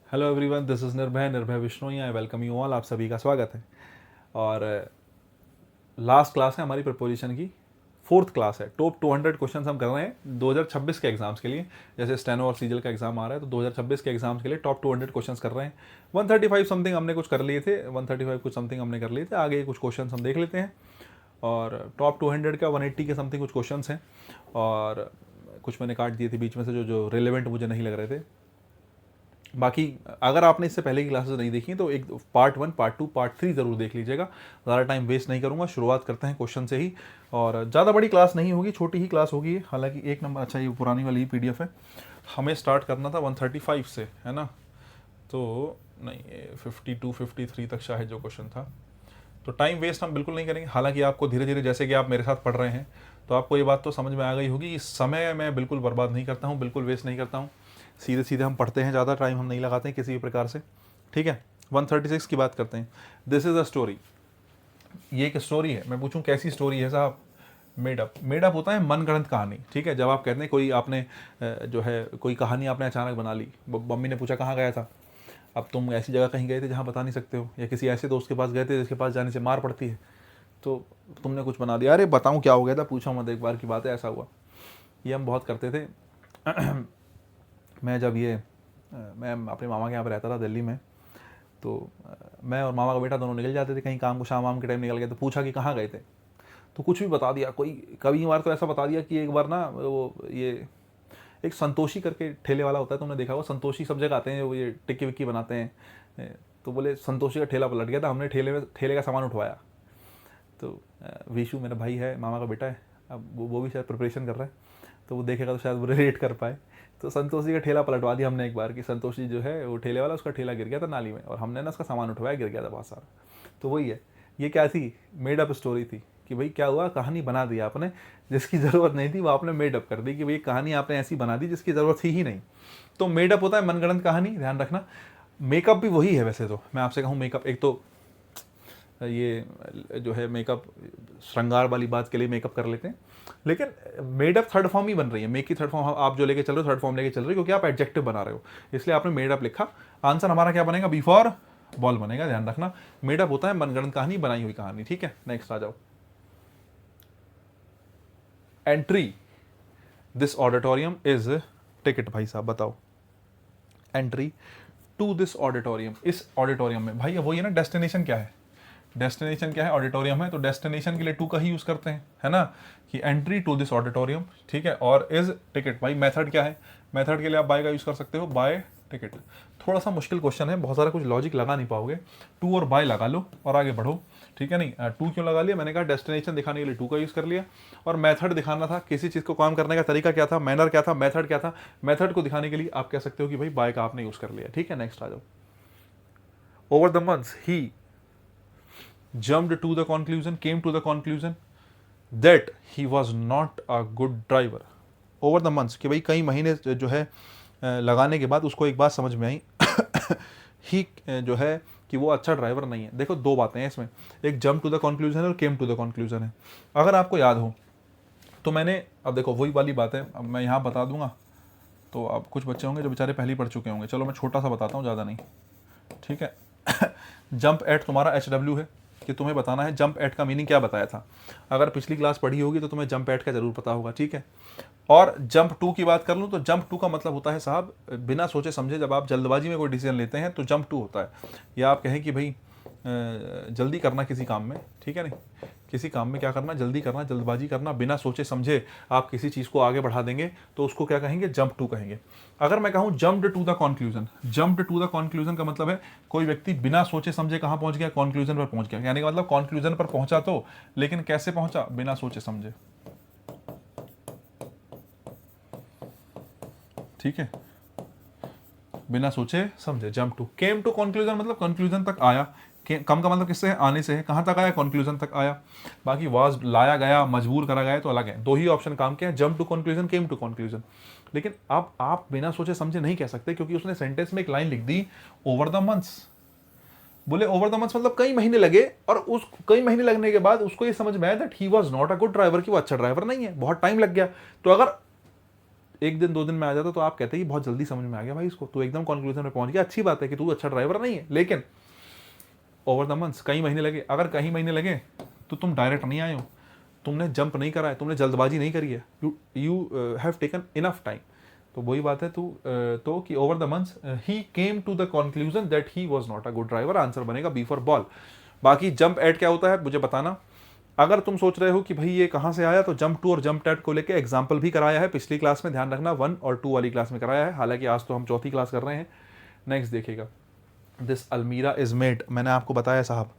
Hello everyone, this is Nirbhay Vishnoi. I welcome you all. आप सभी का स्वागत है। और लास्ट क्लास है हमारी प्रपोजिशन की, फोर्थ क्लास है। टॉप 200 क्वेश्चंस हम कर रहे हैं 2026 के एग्जाम्स के लिए। जैसे स्टेनो और सीजल का एग्जाम आ रहा है तो 2026 के एग्जाम्स के लिए टॉप 200 क्वेश्चंस कर रहे हैं। 135 समथिंग हमने कुछ कर लिए थे, 135 कुछ समथिंग हमने कर लिए थे। आगे कुछ क्वेश्चंस हम देख लेते हैं। और टॉप 200 का 180 के समथिंग कुछ क्वेश्चंस हैं, और कुछ मैंने काट दिए थे बीच में से जो जो रिलेवेंट मुझे नहीं लग रहे थे। बाकी अगर आपने इससे पहले की क्लासेस नहीं देखी तो एक पार्ट 1, पार्ट 2, पार्ट 3 ज़रूर देख लीजिएगा। ज़्यादा टाइम वेस्ट नहीं करूँगा, शुरुआत करते हैं क्वेश्चन से ही। और ज़्यादा बड़ी क्लास नहीं होगी, छोटी ही क्लास होगी। हालांकि एक नंबर, अच्छा ये पुरानी वाली PDF है। हमें स्टार्ट करना था 135 से, है ना? तो नहीं, 52 53 तक शायद जो क्वेश्चन था। तो टाइम वेस्ट हम बिल्कुल नहीं करेंगे। हालांकि आपको धीरे धीरे, जैसे कि आप मेरे साथ पढ़ रहे हैं, तो आपको ये बात तो समझ में आ गई होगी कि समय मैं बिल्कुल बर्बाद नहीं करता हूँ, बिल्कुल वेस्ट नहीं करता हूँ। सीधे सीधे हम पढ़ते हैं, ज़्यादा टाइम हम नहीं लगाते हैं किसी भी प्रकार से। ठीक है, 136 की बात करते हैं। This is a story. ये एक स्टोरी है। मैं पूछूं कैसी स्टोरी है साहब? मेडअप। मेडअप होता है मनगढ़ंत कहानी। ठीक है, जब आप कहते हैं कोई आपने जो है कोई कहानी आपने अचानक बना ली। मम्मी ने पूछा कहाँ गया था, अब तुम ऐसी जगह कहीं गए थे जहाँ बता नहीं सकते हो, या किसी ऐसे दोस्त के पास गए थे जिसके पास जाने से मार पड़ती है, तो तुमने कुछ बना दिया। अरे बताऊँ क्या हो गया था, पूछो मत, एक बार की बात है, ऐसा हुआ। ये हम बहुत करते थे। मैं जब मैं अपने मामा के यहाँ पर रहता था दिल्ली में, तो मैं और मामा का बेटा दोनों निकल जाते थे कहीं काम को। शाम के टाइम निकल गए तो पूछा कि कहाँ गए थे, तो कुछ भी बता दिया। कोई कभी बार तो ऐसा बता दिया कि एक बार ना वो ये एक संतोषी करके ठेले वाला होता है, तुमने देखा होगा, संतोषी सब जगह आते हैं, वो ये टिक्की विक्की बनाते हैं। तो बोले संतोषी का ठेला पलट गया था, हमने ठेले का सामान उठवाया। तो विशु मेरा भाई है, मामा का बेटा है, अब वो भी शायद प्रिपरेशन कर रहा है, तो वो देखेगा तो शायद वो रिलेट कर पाए। तो संतोषी का ठेला पलटवा दिया हमने एक बार, कि संतोषी जो है वो ठेले वाला, उसका ठेला गिर गया था नाली में, और हमने ना उसका सामान उठवाया, गिर गया था बहुत सारा। तो वही है, ये क्या थी? मेड अप स्टोरी थी। कि भाई क्या हुआ, कहानी बना दी आपने, जिसकी ज़रूरत नहीं थी वो आपने मेड अप कर दी। कि भाई कहानी आपने ऐसी बना दी जिसकी ज़रूरत थी ही नहीं। तो मेड अप होता है मनगढ़ंत कहानी, ध्यान रखना। मेकअप भी वही है वैसे तो। मैं आपसे कहूँ मेकअप, एक तो ये जो है मेकअप, श्रृंगार वाली बात के लिए मेकअप कर लेते हैं, लेकिन मेडअप थर्ड फॉर्म ही बन रही है। मेक की थर्ड फॉर्म आप जो लेके चल रहे हो, थर्ड फॉर्म लेके चल रहे हो, क्योंकि आप एडजेक्टिव बना रहे हो, इसलिए आपने मेडअप लिखा। आंसर हमारा क्या बनेगा? बी फॉर बॉल बनेगा, ध्यान रखना। मेडअप होता है मनगढ़ंत कहानी, बनाई हुई कहानी। ठीक है, नेक्स्ट आ जाओ। Entry this auditorium is ticket. भाई साहब बताओ, एंट्री टू दिस ऑडिटोरियम, इस ऑडिटोरियम में। भाई वही है ना, डेस्टिनेशन क्या है? डेस्टिनेशन क्या है? ऑडिटोरियम है, तो डेस्टिनेशन के लिए टू का ही यूज करते हैं, है ना? कि एंट्री टू दिस ऑडिटोरियम। ठीक है, और इज टिकट। भाई मेथड क्या है? मेथड के लिए आप बाय का यूज कर सकते हो, बाय टिकट। थोड़ा सा मुश्किल क्वेश्चन है, बहुत सारा कुछ लॉजिक लगा नहीं पाओगे। टू और बाय लगा लो और आगे बढ़ो। ठीक है, नहीं टू क्यों लगा लिया? मैंने कहा डेस्टिनेशन दिखाने के लिए टू का यूज कर लिया, और मेथड दिखाना था किसी चीज को काम करने का तरीका क्या था, मैनर क्या था, मेथड क्या था। मेथड को दिखाने के लिए आप कह सकते हो कि भाई बाय का आपने यूज कर लिया। ठीक है, नेक्स्ट आ जाओ। Over the months he jumped to the conclusion, came to the conclusion that he was not a good driver. Over the months, कि भाई कई महीने जो है लगाने के बाद उसको एक बात समझ में आई ही जो है कि वो अच्छा ड्राइवर नहीं है। देखो दो बातें हैं इसमें, एक जंप टू द कंक्लूजन है और केम टू द कंक्लूजन है। अगर आपको याद हो तो मैंने, अब देखो वही वाली बात है, अब मैं यहाँ बता दूंगा तो अब कुछ बच्चे होंगे जो बेचारे पहले ही पढ़ चुके होंगे। चलो मैं छोटा सा बताता हूँ, ज़्यादा नहीं। ठीक है, जंप एट तुम्हारा HW है, कि तुम्हें बताना है जंप एट का मीनिंग क्या बताया था। अगर पिछली क्लास पढ़ी होगी तो तुम्हें जंप एट का जरूर पता होगा। ठीक है, और जंप टू की बात कर लूँ तो जंप टू का मतलब होता है साहब बिना सोचे समझे, जब आप जल्दबाजी में कोई डिसीजन लेते हैं तो जंप टू होता है। या आप कहें कि भाई जल्दी करना किसी काम में। ठीक है, नहीं किसी काम में क्या करना, जल्दी करना, जल्दबाजी करना, बिना सोचे समझे आप किसी चीज़ को आगे बढ़ा देंगे, तो उसको क्या कहेंगे? जंप टू कहेंगे। अगर मैं कहूँ jumped to the conclusion, jumped to the conclusion का मतलब है कोई व्यक्ति बिना सोचे समझे कहाँ पहुंच गया? कंक्लूजन पर पहुंच गया। यानी कि मतलब कंक्लूजन पर पहुंचा तो, लेकिन कैसे पहुंचा? बिना सोचे समझे। ठीक है, बिना सोचे समझे, jump to. Came to conclusion मतलब कंक्लूजन तक आया। कम का मतलब किससे है? आने से है। कहाँ तक आया? कंक्लूजन तक आया। बाकी वाज लाया गया, मजबूर करा गया तो अलग है। दो ही ऑप्शन काम के हैं, jump to conclusion, came to conclusion. लेकिन अब आप बिना सोचे समझे नहीं कह सकते, क्योंकि उसने सेंटेंस में एक लाइन लिख दी, ओवर द मंथ्स। बोले ओवर द मंथ्स मतलब कई महीने लगे, और उस कई महीने लगने के बाद उसको ये समझ में आया that he was not a good driver, कि वो अच्छा ड्राइवर नहीं है, बहुत टाइम लग गया। तो अगर एक दिन 2 दिन में आ जाता तो आप कहते कि बहुत जल्दी समझ में आ गया भाई इसको, तो एकदम कंक्लूजन में पहुंच गया, अच्छी बात है कि तू अच्छा ड्राइवर नहीं है, लेकिन ओवर द मंथ्स कई महीने लगे। अगर कई महीने लगे तो तुम डायरेक्ट नहीं आए हो, तुमने जंप नहीं करा है, तुमने जल्दबाजी नहीं करी है, you have taken enough time. तो वही बात है तो कि over the months he came to the conclusion that he was not a good driver. Answer बनेगा बी फॉर बॉल। बाकी जंप एट क्या होता है मुझे बताना। अगर तुम सोच रहे हो कि भाई ये कहाँ से आया, तो जंप टू और जंप एट को लेके एग्जाम्पल भी कराया है पिछली क्लास में, ध्यान रखना 1 और 2 वाली क्लास में कराया है, हालांकि आज तो हम चौथी क्लास कर रहे हैं। नेक्स्ट देखिएगा, दिस अलमीरा इज मेड, मैंने आपको बताया साहब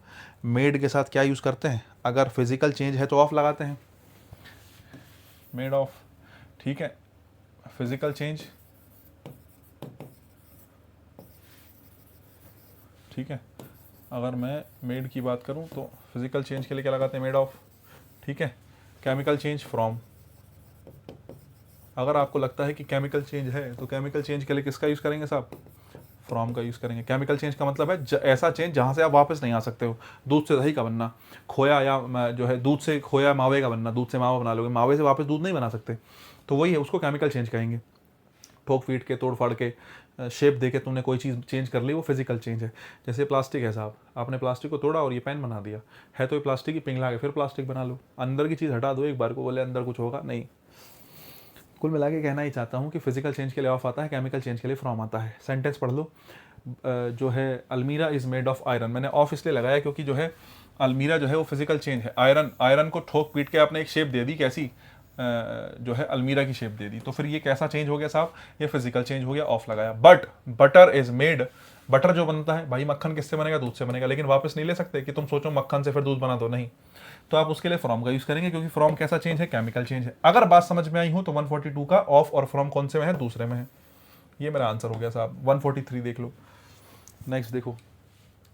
मेड के साथ क्या यूज करते हैं, अगर फिजिकल चेंज है तो ऑफ लगाते हैं, मेड ऑफ, ठीक है। फिजिकल चेंज, ठीक है, अगर मैं मेड की बात करूं तो फिजिकल चेंज के लिए क्या लगाते हैं, मेड ऑफ, ठीक है। Chemical change, from. अगर आपको लगता है कि केमिकल चेंज है तो केमिकल चेंज के लिए किसका यूज करेंगे साहब, फ्रॉम का यूज करेंगे। केमिकल चेंज का मतलब है ऐसा चेंज जहां से आप वापस नहीं आ सकते हो। दूध से दही का बनना, खोया या जो है दूध से खोया मावे का बनना, दूध से मावा बना लोगे, मावे से वापस दूध नहीं बना सकते, तो वही है, उसको केमिकल चेंज कहेंगे। ठोक पीट के, तोड़ फाड़ के, शेप दे के तुमने कोई चीज़ चेंज कर ली, वो फिजिकल चेंज है। जैसे प्लास्टिक है साहब, आपने प्लास्टिक को तोड़ा और ये पेन बना दिया है, तो ये प्लास्टिक की पिघला के फिर प्लास्टिक बना लो, अंदर की चीज़ हटा दो एक बार को, बोले अंदर कुछ होगा नहीं। कुल मिला के कहना ही चाहता हूँ कि फिजिकल चेंज के लिए ऑफ आता है, केमिकल चेंज के लिए फ्रॉम आता है। सेंटेंस पढ़ लो, जो है अलमीरा इज़ मेड ऑफ आयरन, मैंने ऑफ इसलिए लगाया क्योंकि जो है अलमीरा जो है वो फिजिकल चेंज है। आयरन को ठोक पीट के आपने एक शेप दे दी, कैसी, जो है अलमीरा की शेप दे दी, तो फिर ये कैसा चेंज हो गया साहब, ये फिजिकल चेंज हो गया, ऑफ लगाया। But butter is made, butter जो बनता है भाई, मक्खन किससे बनेगा, दूध से बनेगा, लेकिन वापस नहीं ले सकते कि तुम सोचो मक्खन से फिर दूध बना दो, नहीं, तो आप उसके लिए फ्रॉम का यूज करेंगे, क्योंकि फ्रॉम कैसा चेंज है, केमिकल चेंज है। अगर बात समझ में आई हो तो 142 का ऑफ और फ्रॉम कौन से में है, दूसरे में है। ये मेरा आंसर हो गया साहब। 143 देख लो। नेक्स्ट देखो,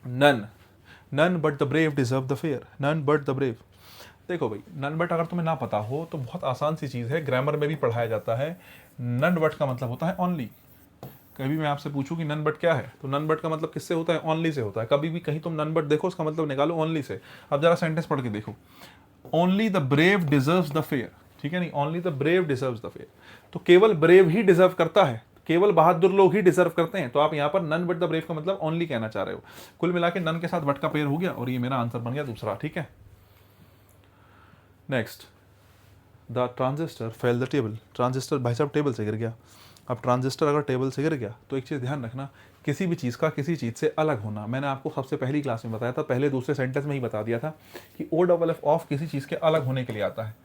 none but the brave deserve the fair, none but the brave. देखो भाई, नन बट अगर तुम्हें ना पता हो तो बहुत आसान सी चीज़ है, ग्रामर में भी पढ़ाया जाता है। नन बट का मतलब होता है ओनली। कभी मैं आपसे पूछूं कि नन बट क्या है, तो नन बट का मतलब किससे होता है, ओनली से होता है। कभी भी कहीं तुम नन बट देखो, उसका मतलब निकालो ओनली से। अब जरा सेंटेंस पढ़ के देखो, only the brave deserves the fair, ठीक है, नहीं, only the brave deserves the fair, तो केवल ब्रेव ही डिजर्व करता है, केवल बहादुर लोग ही डिजर्व करते हैं। तो आप यहाँ पर नन बट द ब्रेव का मतलब ओनली कहना चाह रहे हो। कुल मिला के नन के साथ बट का पेयर हो गया, और ये मेरा आंसर बन गया दूसरा, ठीक है। Next, the transistor fail the table, transistor भाई साहब टेबल से गिर गया। अब ट्रांजिस्टर अगर टेबल से गिर गया तो एक चीज़ ध्यान रखना, किसी भी चीज़ का किसी चीज़ से अलग होना। मैंने आपको सबसे पहली क्लास में बताया था, पहले दूसरे सेंटेंस में ही बता दिया था कि ओ डबल एफ ऑफ किसी चीज़ के अलग होने के लिए आता है।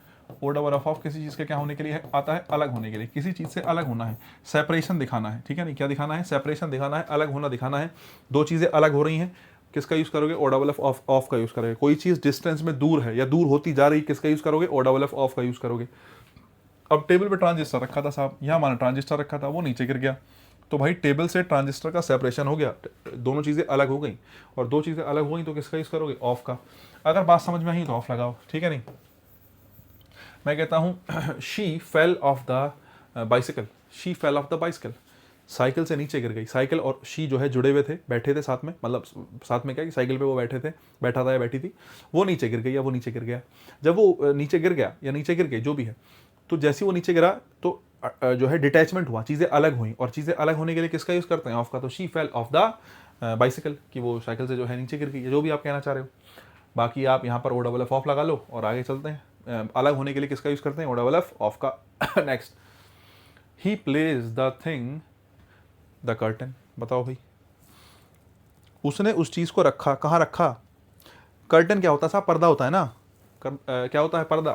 ओ डबल एफ ऑफ किसी चीज़ के क्या होने के लिए आता है, अलग होने के लिए, किसी चीज़ से अलग होना है, सेपरेशन दिखाना है, ठीक है, नहीं, क्या दिखाना है, सेपरेशन दिखाना है, अलग होना दिखाना है। दो चीज़ें अलग हो रही हैं, किसका यूज करोगे, ओ डबल एफ ऑफ का यूज करोगे। कोई चीज़ डिस्टेंस में दूर है या दूर होती जा रही, किसका यूज करोगे, ओ डबल एफ ऑफ का यूज करोगे। अब टेबल पे ट्रांजिस्टर रखा था साहब, यहाँ हमारा ट्रांजिस्टर रखा था, वो नीचे गिर गया, तो भाई टेबल से ट्रांजिस्टर का सेपरेशन हो गया, दोनों चीज़ें अलग हो गई, और दो चीज़ें अलग हो गई तो किसका यूज करोगे, ऑफ का। अगर बात समझ में आई तो ऑफ लगाओ, ठीक है, नहीं। मैं कहता हूँ she fell off the bicycle, she fell off the bicycle, cycle से नीचे गिर गई। साइकिल और शी जो है जुड़े हुए थे, बैठे थे साथ में, मतलब साथ में क्या कि साइकिल पे वो बैठे थे, बैठा था या बैठी थी, वो नीचे गिर गई या वो नीचे गिर गया। जब वो नीचे गिर गया या नीचे गिर गई, जो भी है, तो जैसे वो नीचे गिरा तो जो है डिटैचमेंट हुआ, चीज़ें अलग हुई, और चीज़ें अलग होने के लिए किसका यूज़ करते हैं, ऑफ का। तो she fell off the bicycle, कि वो साइकिल से जो है नीचे गिर गई, जो भी आप कहना चाह रहे हो। बाकी आप यहाँ पर ओ डबल एफ ऑफ लगा लो और आगे चलते हैं। अलग होने के लिए किसका यूज़ करते हैं, ओ डबल एफ ऑफ का। Next, he plays the thing the curtain, बताओ भाई, उसने उस चीज़ को रखा, कहाँ रखा, कर्टन क्या होता है साहब, पर्दा होता है ना, क्या होता है, पर्दा,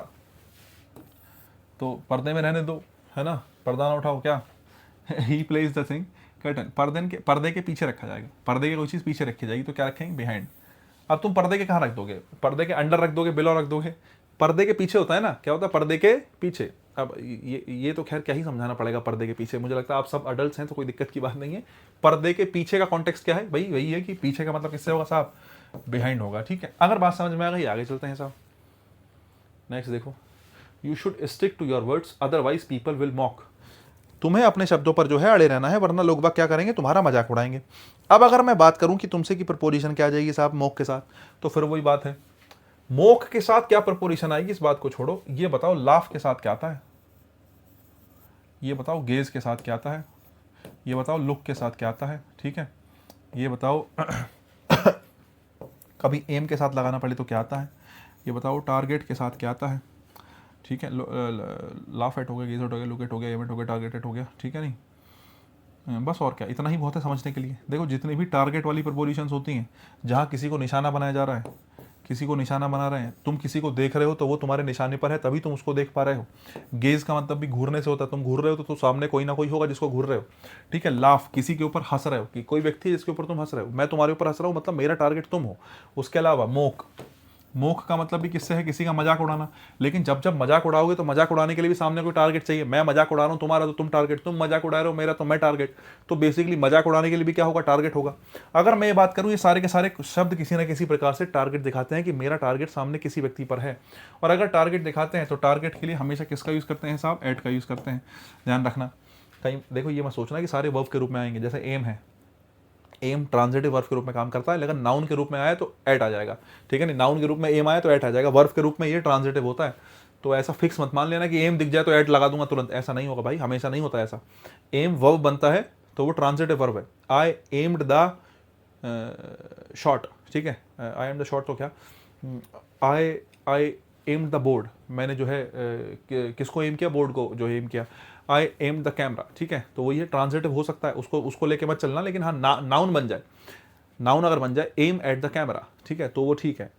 तो पर्दे में रहने दो, है ना, पर्दा ना उठाओ क्या। ही प्लेस द थिंग कर्टन, पर्दे के पीछे रखा जाएगा, पर्दे की कोई चीज़ पीछे रखी जाएगी, तो क्या रखेंगे, बिहाइंड। अब तुम पर्दे के कहाँ रख दोगे, पर्दे के अंडर रख दोगे, बिलो रख दोगे, पर्दे के पीछे होता है ना, क्या होता है, पर्दे के पीछे। अब ये तो खैर क्या ही समझाना पड़ेगा, पर्दे के पीछे, मुझे लगता है आप सब अडल्ट हैं तो कोई दिक्कत की बात नहीं है। पर्दे के पीछे का कॉन्टेक्स्ट क्या है भाई, वही है कि पीछे का मतलब किससे होगा साहब, बिहाइंड होगा, ठीक है। अगर बात समझ में आ गई, आगे चलते हैं साहब। नेक्स्ट देखो, you should stick to your words otherwise people will mock, तुम्हें अपने शब्दों पर जो है अड़े रहना है, वरना लोग बाग क्या करेंगे, तुम्हारा मजाक उड़ाएंगे। अब अगर मैं बात करूं कि तुमसे की प्रपोजिशन क्या आ जाएगी साहब, मॉक के साथ, तो फिर वही बात है, मॉक के साथ क्या प्रपोजिशन आएगी, इस बात को छोड़ो, ये बताओ लाफ के साथ क्या आता है, ये बताओ गेज के साथ क्या आता है, ये बताओ लुक के साथ क्या आता है, ठीक है, ये बताओ कभी एम के साथ लगाना पड़े तो क्या आता है, ये बताओ टारगेट के साथ क्या आता है, ठीक है, लाफ एट हो गया, गेज एट हो गया, लुक एट हो गया, एम एट हो गया, टारगेट एट हो गया, ठीक है नहीं, बस और क्या, इतना ही बहुत है समझने के लिए। देखो जितनी भी टारगेट वाली प्रपोजिशंस होती हैं, जहाँ किसी को निशाना बनाया जा रहा है, किसी को निशाना बना रहे हैं, तुम किसी को देख रहे हो तो वो तुम्हारे निशाने पर है, तभी तुम उसको देख पा रहे हो। गेज का मतलब भी घूरने से होता है, तुम घूर रहे हो तो सामने कोई ना कोई होगा जिसको घूर रहे हो, ठीक है। लाफ, किसी के ऊपर हंस रहे हो, कि कोई व्यक्ति है जिसके ऊपर तुम हंस रहे हो, मैं तुम्हारे ऊपर हंस रहा हूँ, मतलब मेरा टारगेट तुम हो। उसके अलावा मोक, मोक का मतलब भी किससे है, किसी का मजाक उड़ाना। लेकिन जब जब मजाक उड़ाओगे तो मजाक उड़ाने के लिए भी सामने कोई टारगेट चाहिए। मैं मजाक उड़ा रहा हूँ तुम्हारा तो तुम टारगेट, तुम मजाक उड़ा रहे हो मेरा तो मैं टारगेट। तो बेसिकली मजाक उड़ाने के लिए भी क्या होगा, टारगेट होगा। अगर मैं ये बात करूँ, ये सारे के सारे शब्द किसी ना किसी प्रकार से टारगेट दिखाते हैं कि मेरा टारगेट सामने किसी व्यक्ति पर है। और अगर टारगेट दिखाते हैं तो टारगेट के लिए हमेशा किसका यूज़ करते हैं साहब, एट का यूज़ करते हैं, ध्यान रखना। कहीं देखो ये मत सोचना कि सारे वर्ब के रूप में आएंगे। जैसे एम है, एम ट्रांजिटिव वर्ब के रूप में काम करता है, लेकिन नाउन के रूप में आया तो एट आ जाएगा, ठीक है नहीं। नाउन के रूप में एम आया तो एट आ जाएगा, वर्ब के रूप में ये ट्रांजिटिव होता है। तो ऐसा फिक्स मत मान लेना कि एम दिख जाए तो एट लगा दूंगा तुरंत, ऐसा नहीं होगा भाई, हमेशा नहीं होता ऐसा। एम वर्ब बनता है तो वो ट्रांजिटिव वर्ब है। आई एम्ड द शॉट, ठीक है, आई एम द शॉट तो क्या, आई आई एम्ड द बोर्ड, मैंने जो है किसको एम किया, बोर्ड को जो एम किया। आई एम द कैमरा, ठीक है, तो वो ये ट्रांजिटिव हो सकता है, उसको लेके मत चलना। लेकिन हाँ नाउन बन जाए, नाउन अगर बन जाए एम एट द कैमरा, ठीक है, तो वो ठीक है,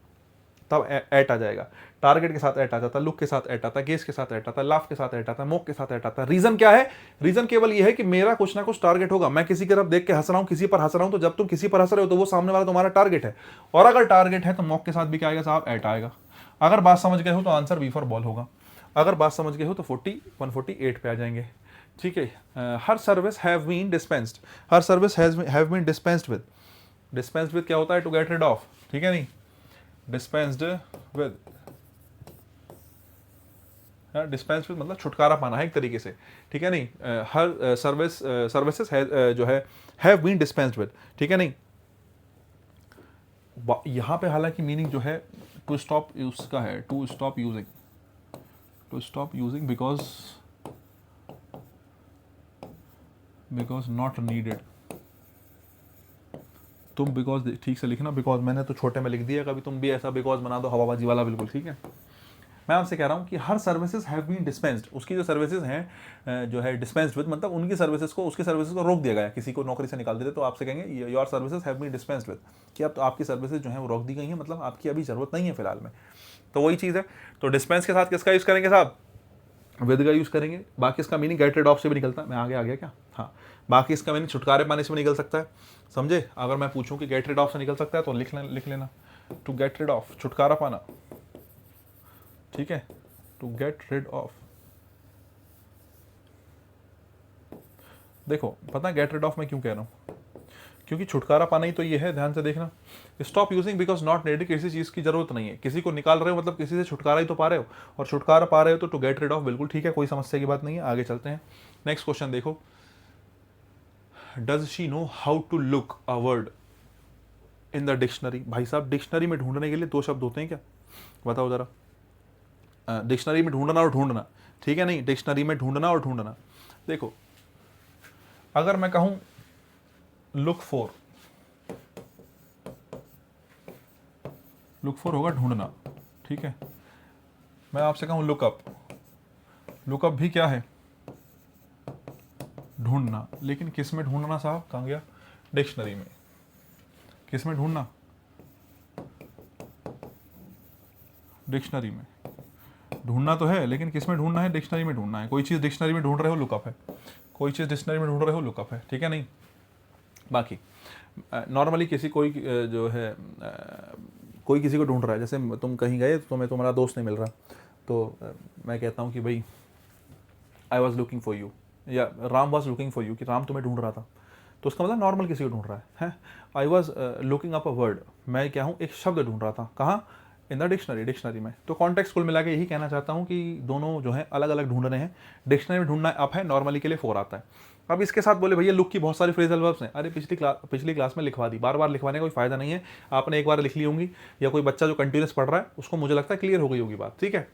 तब एट आ जाएगा। टारगेट के साथ एट आ जाता है, लुक के साथ एट आता है, गेस के साथ एट आता है, लाफ के साथ एट आता है, मोक के साथ एट आता है। रीजन क्या है, रीजन केवल ये है कि मेरा कुछ ना कुछ टारगेट होगा। मैं किसी की तरफ देख के हंस रहा हूं, किसी पर हंस रहा हूं, तो जब तुम किसी पर हंस रहे हो तो वो सामने वाला तुम्हारा टारगेट है। और अगर टारगेट है तो मोक के साथ भी क्या आएगा साहब, एट आएगा। अगर बात समझ गए हो तो आंसर बी फॉर बॉल होगा। अगर बात समझ गए हो तो 148 पे आ जाएंगे, ठीक है। Her service have been dispensed, her service have been dispensed with, dispensed with क्या होता है, टू गेट रिड ऑफ, ठीक है नहीं, डिस्पेंस्ड विद, डिस्पेंस विद मतलब छुटकारा पाना है एक तरीके से, ठीक है नहीं। हर सर्विसेज जो है हैव बीन डिस्पेंस्ड विद, ठीक है नहीं। यहाँ पे हालांकि मीनिंग जो है टू स्टॉप उसका है, to stop using, to stop using because not needed. तुम बिकॉज ठीक से लिखना, बिकॉज मैंने तो छोटे में लिख दिया, कभी तुम भी ऐसा बिकॉज बना दो हवाबाजी वाला, बिल्कुल ठीक है। मैं आपसे कह रहा हूँ कि हर सर्विसेज हैव बीन डिस्पेंस्ड, उसकी जो सर्विसेज हैं जो है डिस्पेंस्ड विद, मतलब उनकी सर्विसेज को, उसकी सर्विसेज को रोक दिया गया। किसी को नौकरी से निकाल देते तो आपसे कहेंगे your services have been dispensed with, कि अब तो आपकी सर्विसेज जो है वो रोक दी गई हैं, मतलब आपकी अभी जरूरत नहीं है फिलहाल में। तो वही चीज़ है। तो डिस्पेंस के साथ किसका यूज़ करेंगे साहब, विद का यूज़ करेंगे। बाकी इसका मीनिंग गेट रिड ऑफ से भी निकलता है, मैं आगे आ गया क्या, हाँ, बाकी इसका मीनिंग छुटकारे पाने से भी निकल सकता है, समझे। अगर मैं पूछूं कि गेट रिड ऑफ से निकल सकता है तो लिख लेना, टू गेट रिड ऑफ, छुटकारा पाना, ठीक है, टू गेट रिड ऑफ। देखो पता है गेट रिड ऑफ मैं क्यों कह रहा हूँ, क्योंकि छुटकारा पाना ही तो ये है, ध्यान से देखना। Stop using because not needed, किसी चीज़ की जरूरत नहीं है, किसी को निकाल रहे हो मतलब किसी से छुटकारा ही तो पा रहे हो, और छुटकारा पा रहे हो तो टू गेट रिड ऑफ, बिल्कुल ठीक है, कोई समस्या की बात नहीं है। आगे चलते हैं, नेक्स्ट क्वेश्चन देखो। Does she know how to look a word in the dictionary. भाई साहब डिक्शनरी में ढूंढने के लिए दो शब्द होते हैं क्या, बताओ जरा। डिक्शनरी में ढूंढना और ढूंढना, ठीक है नहीं, डिक्शनरी में ढूंढना और ढूंढना। देखो अगर मैं कहूं लुक फॉर, लुक फॉर होगा ढूंढना, ठीक है। मैं आपसे कहूं लुकअप, लुकअप भी क्या है, ढूंढना। लेकिन किस में ढूंढना साहब, कहाँ गया, डिक्शनरी में। किस में ढूंढना, डिक्शनरी में। ढूंढना तो है लेकिन किस में ढूंढना है, डिक्शनरी में ढूंढना है। कोई चीज़ डिक्शनरी में ढूंढ रहे हो लुकअप है, कोई चीज़ डिक्शनरी में ढूंढ रहे हो लुकअप है, ठीक है नहीं। बाकी नॉर्मली किसी कोई जो है कोई किसी को ढूंढ रहा है, जैसे तुम कहीं गए तो तुम्हें तुम्हारा दोस्त नहीं मिल रहा, तो मैं कहता हूँ कि भाई I was looking for you, या Ram was looking for you, कि राम तुम्हें ढूंढ रहा था, तो उसका मतलब नॉर्मल किसी को ढूंढ रहा है। आई was looking up a word, मैं क्या हूँ, एक शब्द ढूंढ रहा था, कहाँ, इन द डिक्शनरी, डिक्शनरी में। तो कॉन्टेक्स्ट कुल मिला के यही कहना चाहता हूँ कि दोनों जो है अलग अलग ढूंढ रहे हैं। डिक्शनरी में ढूंढना अप है, नॉर्मली के लिए फोर आता है। अब इसके साथ बोले भैया लुक की बहुत सारी फ्रेजल वर्ब्स हैं, अरे पिछली क्लास में लिखवा दी, बार बार लिखवाने का कोई फायदा नहीं है। आपने एक बार लिख ली होंगी, या कोई बच्चा जो कंटिन्यूस पढ़ रहा है उसको मुझे लगता है क्लियर हो गई होगी बात, ठीक है।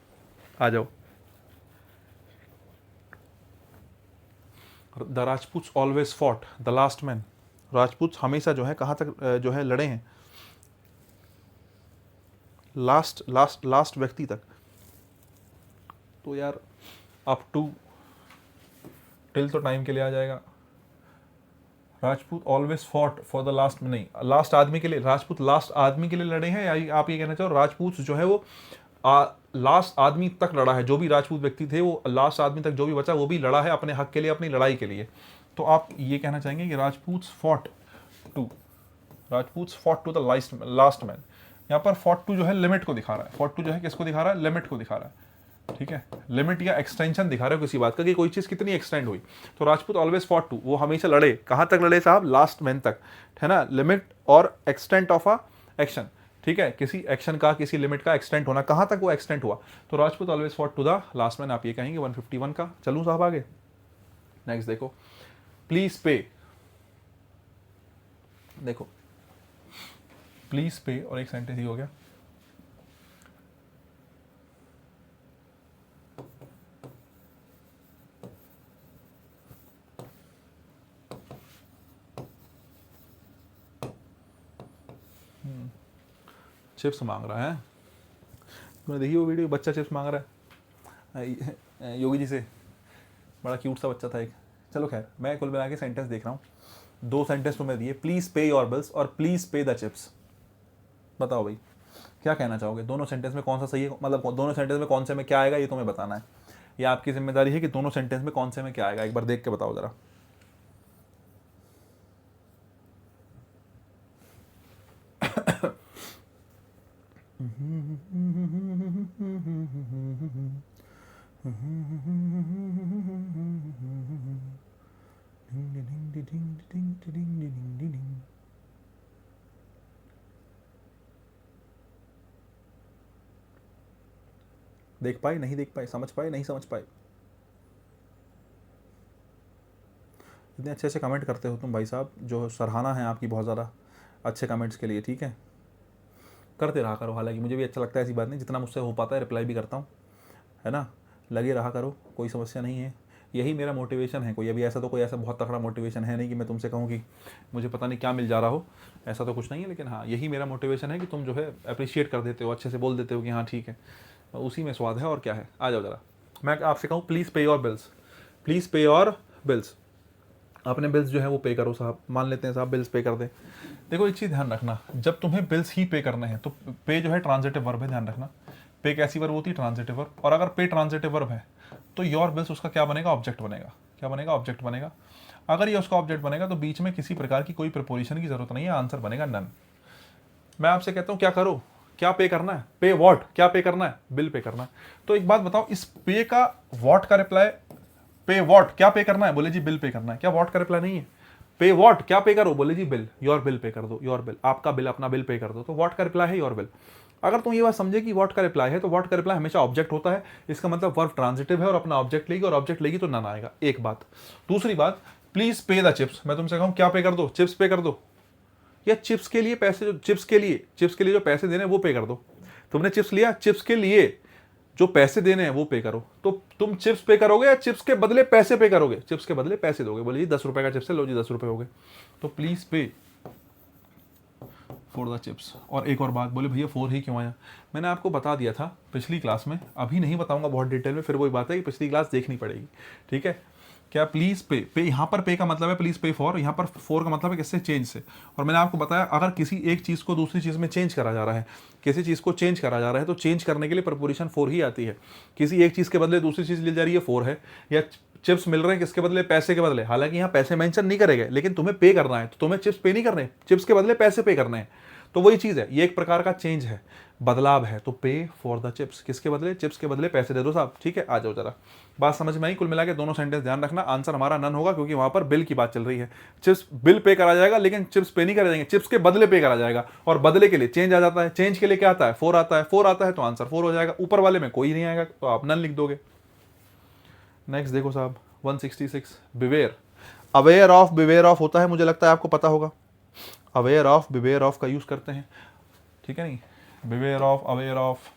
आ जाओ, the Rajputs always fought the last man, Rajput हमेशा जो है कहाँ तक जो है लड़े हैं, लास्ट व्यक्ति तक। तो यार अप टू टिल तो टाइम के लिए आ जाएगा। Rajput always fought for the last, नहीं लास्ट आदमी के लिए, राजपूत लास्ट आदमी के लिए लड़े हैं, या आप ये कहना चाहो राजपूत जो है वो लास्ट आदमी तक लड़ा है, जो भी राजपूत व्यक्ति थे वो लास्ट आदमी तक जो भी बचा वो भी लड़ा है अपने हक के लिए, अपनी लड़ाई के लिए। तो आप ये कहना चाहेंगे कि Rajputs fought to the last man. यहाँ पर फॉट टू जो है लिमिट को दिखा रहा है, फॉट टू जो है किसको दिखा रहा है, लिमिट को दिखा रहा है, ठीक है, लिमिट या एक्सटेंशन दिखा रहे हो किसी बात का कि कोई चीज़ कितनी एक्सटेंड हुई। तो राजपूत ऑलवेज फॉट टू, वो हमेशा लड़े, कहाँ तक लड़े साहब, लास्ट मैन तक, है ना, लिमिट और एक्सटेंट ऑफ अ एक्शन, ठीक है, किसी एक्शन का किसी लिमिट का एक्सटेंट होना, कहाँ तक वो एक्सटेंट हुआ। तो Rajput always fought to the last man, आप ये कहेंगे 151 का। चलूँ साहब आगे, नेक्स्ट देखो, प्लीज पे, देखो प्लीज पे और एक सेंटेंस ही हो गया। चिप्स मांग रहा है, तुमने देखी वो वीडियो, बच्चा चिप्स मांग रहा है योगी जी से, बड़ा क्यूट सा बच्चा था एक। चलो खैर, मैं कुल मिला के सेंटेंस देख रहा हूँ, 2 सेंटेंस तुम्हें दिए, प्लीज़ पे योर बिल्स और प्लीज़ पे द चिप्स। बताओ भाई क्या कहना चाहोगे, दोनों सेंटेंस में कौन सा सही है, मतलब दोनों सेंटेंस में कौन से में क्या आएगा ये तुम्हें बताना है, ये आपकी जिम्मेदारी है कि दोनों सेंटेंस में कौन से में क्या आएगा, एक बार देख के बताओ जरा। देख पाए, नहीं देख पाए, समझ पाए, नहीं समझ पाए। इतने अच्छे अच्छे कमेंट करते हो तुम भाई साहब, जो सराहना है आपकी बहुत ज़्यादा अच्छे कमेंट्स के लिए, ठीक है, करते रहा करो, हालांकि मुझे भी अच्छा लगता है, ऐसी बात नहीं, जितना मुझसे हो पाता है रिप्लाई भी करता हूँ, है ना, लगे रहा करो, कोई समस्या नहीं है, यही मेरा मोटिवेशन है। कोई अभी ऐसा तो कोई ऐसा बहुत तगड़ा मोटिवेशन है नहीं कि मैं तुमसे कहूँ कि मुझे पता नहीं क्या मिल जा रहा हो, ऐसा तो कुछ नहीं है, लेकिन हाँ यही मेरा मोटिवेशन है कि तुम जो है अप्रिशिएट कर देते हो, अच्छे से बोल देते हो कि हाँ ठीक है, उसी में स्वाद है और क्या है। आ जाओ जरा, मैं आपसे कहूँ प्लीज़ पे योर बिल्स, प्लीज़ पे योर बिल्स, अपने बिल्स जो है वो पे करो साहब, मान लेते हैं साहब बिल्स पे कर दें। देखो एक चीज़ ध्यान रखना, जब तुम्हें बिल्स ही पे करने हैं तो पे जो है ट्रांजिटिव वर्ब है, ध्यान रखना, पे कैसी वर्ब होती है, ट्रांजिटिव वर्ब, और अगर पे ट्रांजिटिव वर्ब है तो योर बिल्स उसका क्या बनेगा, ऑब्जेक्ट बनेगा, क्या बनेगा, ऑब्जेक्ट बनेगा। अगर ये उसका ऑब्जेक्ट बनेगा तो बीच में किसी प्रकार की कोई प्रपोजिशन की जरूरत नहीं है, आंसर बनेगा नन। मैं आपसे कहता हूँ क्या करो, क्या पे करना है, पे वॉट, क्या पे करना है, बिल पे करना है। तो एक बात बताओ, इस पे का वॉट का रिप्लाई, पे वॉट क्या पे करना है, बोले जी बिल पे करना है, क्या वॉट का रिप्लाई नहीं है, पे वॉट क्या पे करो, बोले जी बिल, योर बिल पे कर दो, योर बिल, आपका बिल, अपना बिल पे कर दो, तो वॉट का रिप्लाई है योर बिल। अगर तुम ये बात समझे कि वॉट का रिप्लाई है तो वॉट का रिप्लाई हमेशा ऑब्जेक्ट होता है, इसका मतलब वर्ब ट्रांजिटिव है और अपना ऑब्जेक्ट लेगी, और ऑब्जेक्ट लेगी तो नन आएगा, एक बात। दूसरी बात, प्लीज पे द चिप्स, मैं तुमसे कहूँ क्या पे कर दो, चिप्स पे कर दो, या चिप्स के लिए पैसे, जो चिप्स के लिए जो पैसे देने हैं वो पे कर दो। तुमने चिप्स लिया, चिप्स के लिए जो पैसे देने हैं वो पे करो। तो तुम चिप्स पे करोगे या चिप्स के बदले पैसे पे करोगे, चिप्स के बदले पैसे दोगे, बोले जी 10 रुपए का चिप्स है, लो जी 10 रुपए हो गए, तो please pay for the chips. और एक और बात, बोले भैया 4 ही क्यों आया, मैंने आपको बता दिया था पिछली क्लास में, अभी नहीं बताऊंगा बहुत डिटेल में, फिर वही बात है कि पिछली क्लास देखनी पड़ेगी, ठीक है। क्या प्लीज पे, पे यहाँ पर पे का मतलब है प्लीज पे फॉर, यहाँ पर फॉर का मतलब है किससे, चेंज से। और मैंने आपको बताया अगर किसी एक चीज़ को दूसरी चीज़ में चेंज करा जा रहा है, किसी चीज़ को चेंज करा जा रहा है तो चेंज करने के लिए प्रपोजिशन फॉर ही आती है। किसी एक चीज़ के बदले दूसरी चीज़ ली जा रही है, फॉर है। या चिप्स मिल रहे हैं किसके बदले, पैसे के बदले, हालांकि यहाँ पैसे मेंशन नहीं करेंगे, लेकिन तुम्हें पे करना है तो तुम्हें चिप्स पे नहीं करने, चिप्स के बदले पैसे पे करने हैं, तो वही चीज़ है, ये एक प्रकार का चेंज है, बदलाव है। तो पे फॉर द चिप्स, किसके बदले, चिप्स के बदले पैसे दे दो साहब, ठीक है। आ जाओ जरा, बात समझ में आई। कुल मिला के दोनों सेंटेंस ध्यान रखना, आंसर हमारा नन होगा क्योंकि वहां पर बिल की बात चल रही है। चिप्स बिल पे करा जाएगा लेकिन चिप्स पे नहीं करा जाएंगे, चिप्स के बदले पे करा जाएगा, और बदले के लिए चेंज आ जाता है, चेंज के लिए क्या आता है, फोर आता है, फोर आता है तो आंसर 4 हो जाएगा, ऊपर वाले में कोई नहीं आएगा तो आप नन लिख दोगे। नेक्स्ट देखो साहब 166, beware, aware of, beware of होता है, मुझे लगता है आपको पता होगा, अवेयर ऑफ बिवेयर ऑफ का यूज करते हैं, ठीक है नहीं, बिवेयर ऑफ, अवेयर ऑफ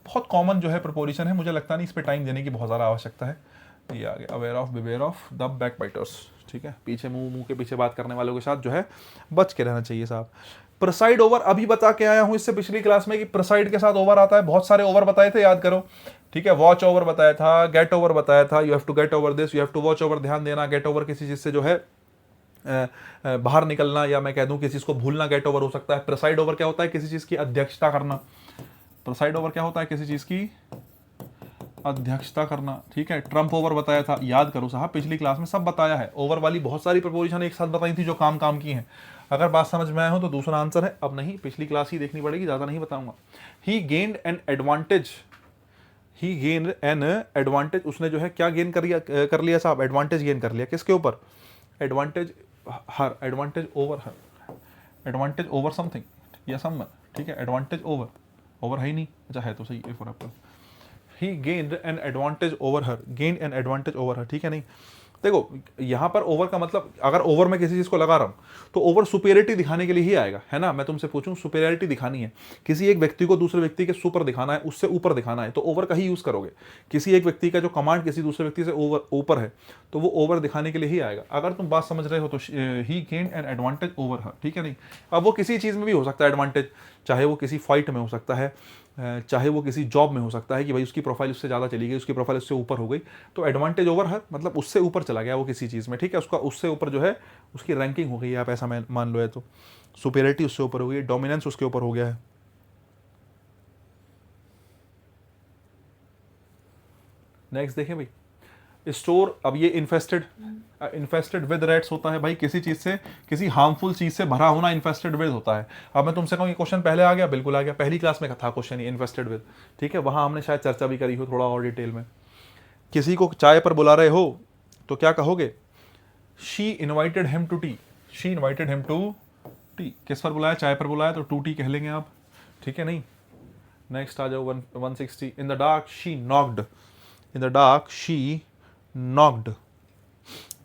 बहुत कॉमन जो है प्रपोजिशन है, मुझे लगता नहीं इस पर टाइम देने की बहुत ज़्यादा आवश्यकता है, ये आ गया, aware of beware of the back biters. ठीक है, पीछे मुंह के पीछे बात करने वालों के साथ जो है बच के रहना चाहिए साहब। प्रिसाइड ओवर अभी बता के आया हूं इससे पिछली क्लास में कि प्रिसाइड के साथ ओवर आता है, बहुत सारे ओवर बताए थे, याद करो। ठीक है, वॉच ओवर बताया था, गेट ओवर बताया था, you have to get over this, you have to watch over, ध्यान देना। गेट ओवर किसी चीज से जो है बाहर निकलना, या मैं कह दूं किसी चीज को भूलना गेट ओवर हो सकता है। प्रिसाइड ओवर क्या होता है, किसी चीज की अध्यक्षता करना। प्रिसाइड ओवर क्या होता है, किसी चीज की अध्यक्षता करना। ठीक है, ट्रम्प ओवर बताया था, याद करो साहब, पिछली क्लास में सब बताया है। ओवर वाली बहुत सारी प्रपोजिशन एक साथ बताई थी जो काम काम की हैं। अगर बात समझ में आया हो तो दूसरा आंसर है, अब नहीं, पिछली क्लास ही देखनी पड़ेगी, ज्यादा नहीं बताऊंगा। He gained an advantage, he gain an advantage, उसने जो है क्या गेन कर लिया साहब, एडवांटेज गेन कर लिया। किसके ऊपर, advantage her, advantage over her, advantage over something या समवन। ठीक है, एडवांटेज ओवर, ओवर है ही नहीं, अच्छा है तो सही, A for Apple. He gained an advantage over her, gain an advantage over her. ठीक है, नहीं देखो यहां पर ओवर का मतलब, अगर ओवर में किसी चीज को लगा रहा हूं तो ओवर सुपेरियरिटी दिखाने के लिए ही आएगा, है ना। मैं तुमसे पूछूं, सुपेरियरिटी दिखानी है, किसी एक व्यक्ति को दूसरे व्यक्ति के सुपर दिखाना है, उससे ऊपर दिखाना है, तो ओवर का ही यूज करोगे। किसी एक व्यक्ति का जो कमांड किसी दूसरे व्यक्ति से ओवर ऊपर है तो वो ओवर दिखाने के लिए ही आएगा। अगर तुम बात समझ रहे हो तो he gained an advantage over her. ठीक है, नहीं अब वो किसी चीज में भी हो सकता है एडवांटेज, चाहे वो किसी फाइट में हो सकता है, चाहे वो किसी जॉब में हो सकता है कि भाई उसकी प्रोफाइल उससे ज़्यादा चली गई, उसकी प्रोफाइल उससे ऊपर हो गई, तो एडवांटेज ओवर है मतलब उससे ऊपर चला गया वो किसी चीज़ में। ठीक है, उसका उससे ऊपर जो है उसकी रैंकिंग हो गई है, आप ऐसा मान लो है तो। सुपेरियरिटी उससे ऊपर हो गई, डोमिनेंस उसके ऊपर हो गया है। नेक्स्ट देखें भाई, स्टोर, अब ये इन्फेस्टेड विद रेट्स होता है भाई, किसी चीज से, किसी हार्मफुल चीज से भरा होना इन्फेस्टेड विद होता है। अब मैं तुमसे कहूँ ये क्वेश्चन पहले आ गया, बिल्कुल आ गया, पहली क्लास में था क्वेश्चन ये इन्फेस्टेड विद। ठीक है, वहां हमने शायद चर्चा भी करी हो थोड़ा और डिटेल में। किसी को चाय पर बुला रहे हो तो क्या कहोगे, she invited him to tea, she invited him to tea. किस पर बुलाया, चाय पर बुलाया तो टू टी कह लेंगे आप। ठीक है, नहीं नेक्स्ट आ जाओ 160। In the dark she knocked, in the dark she knocked,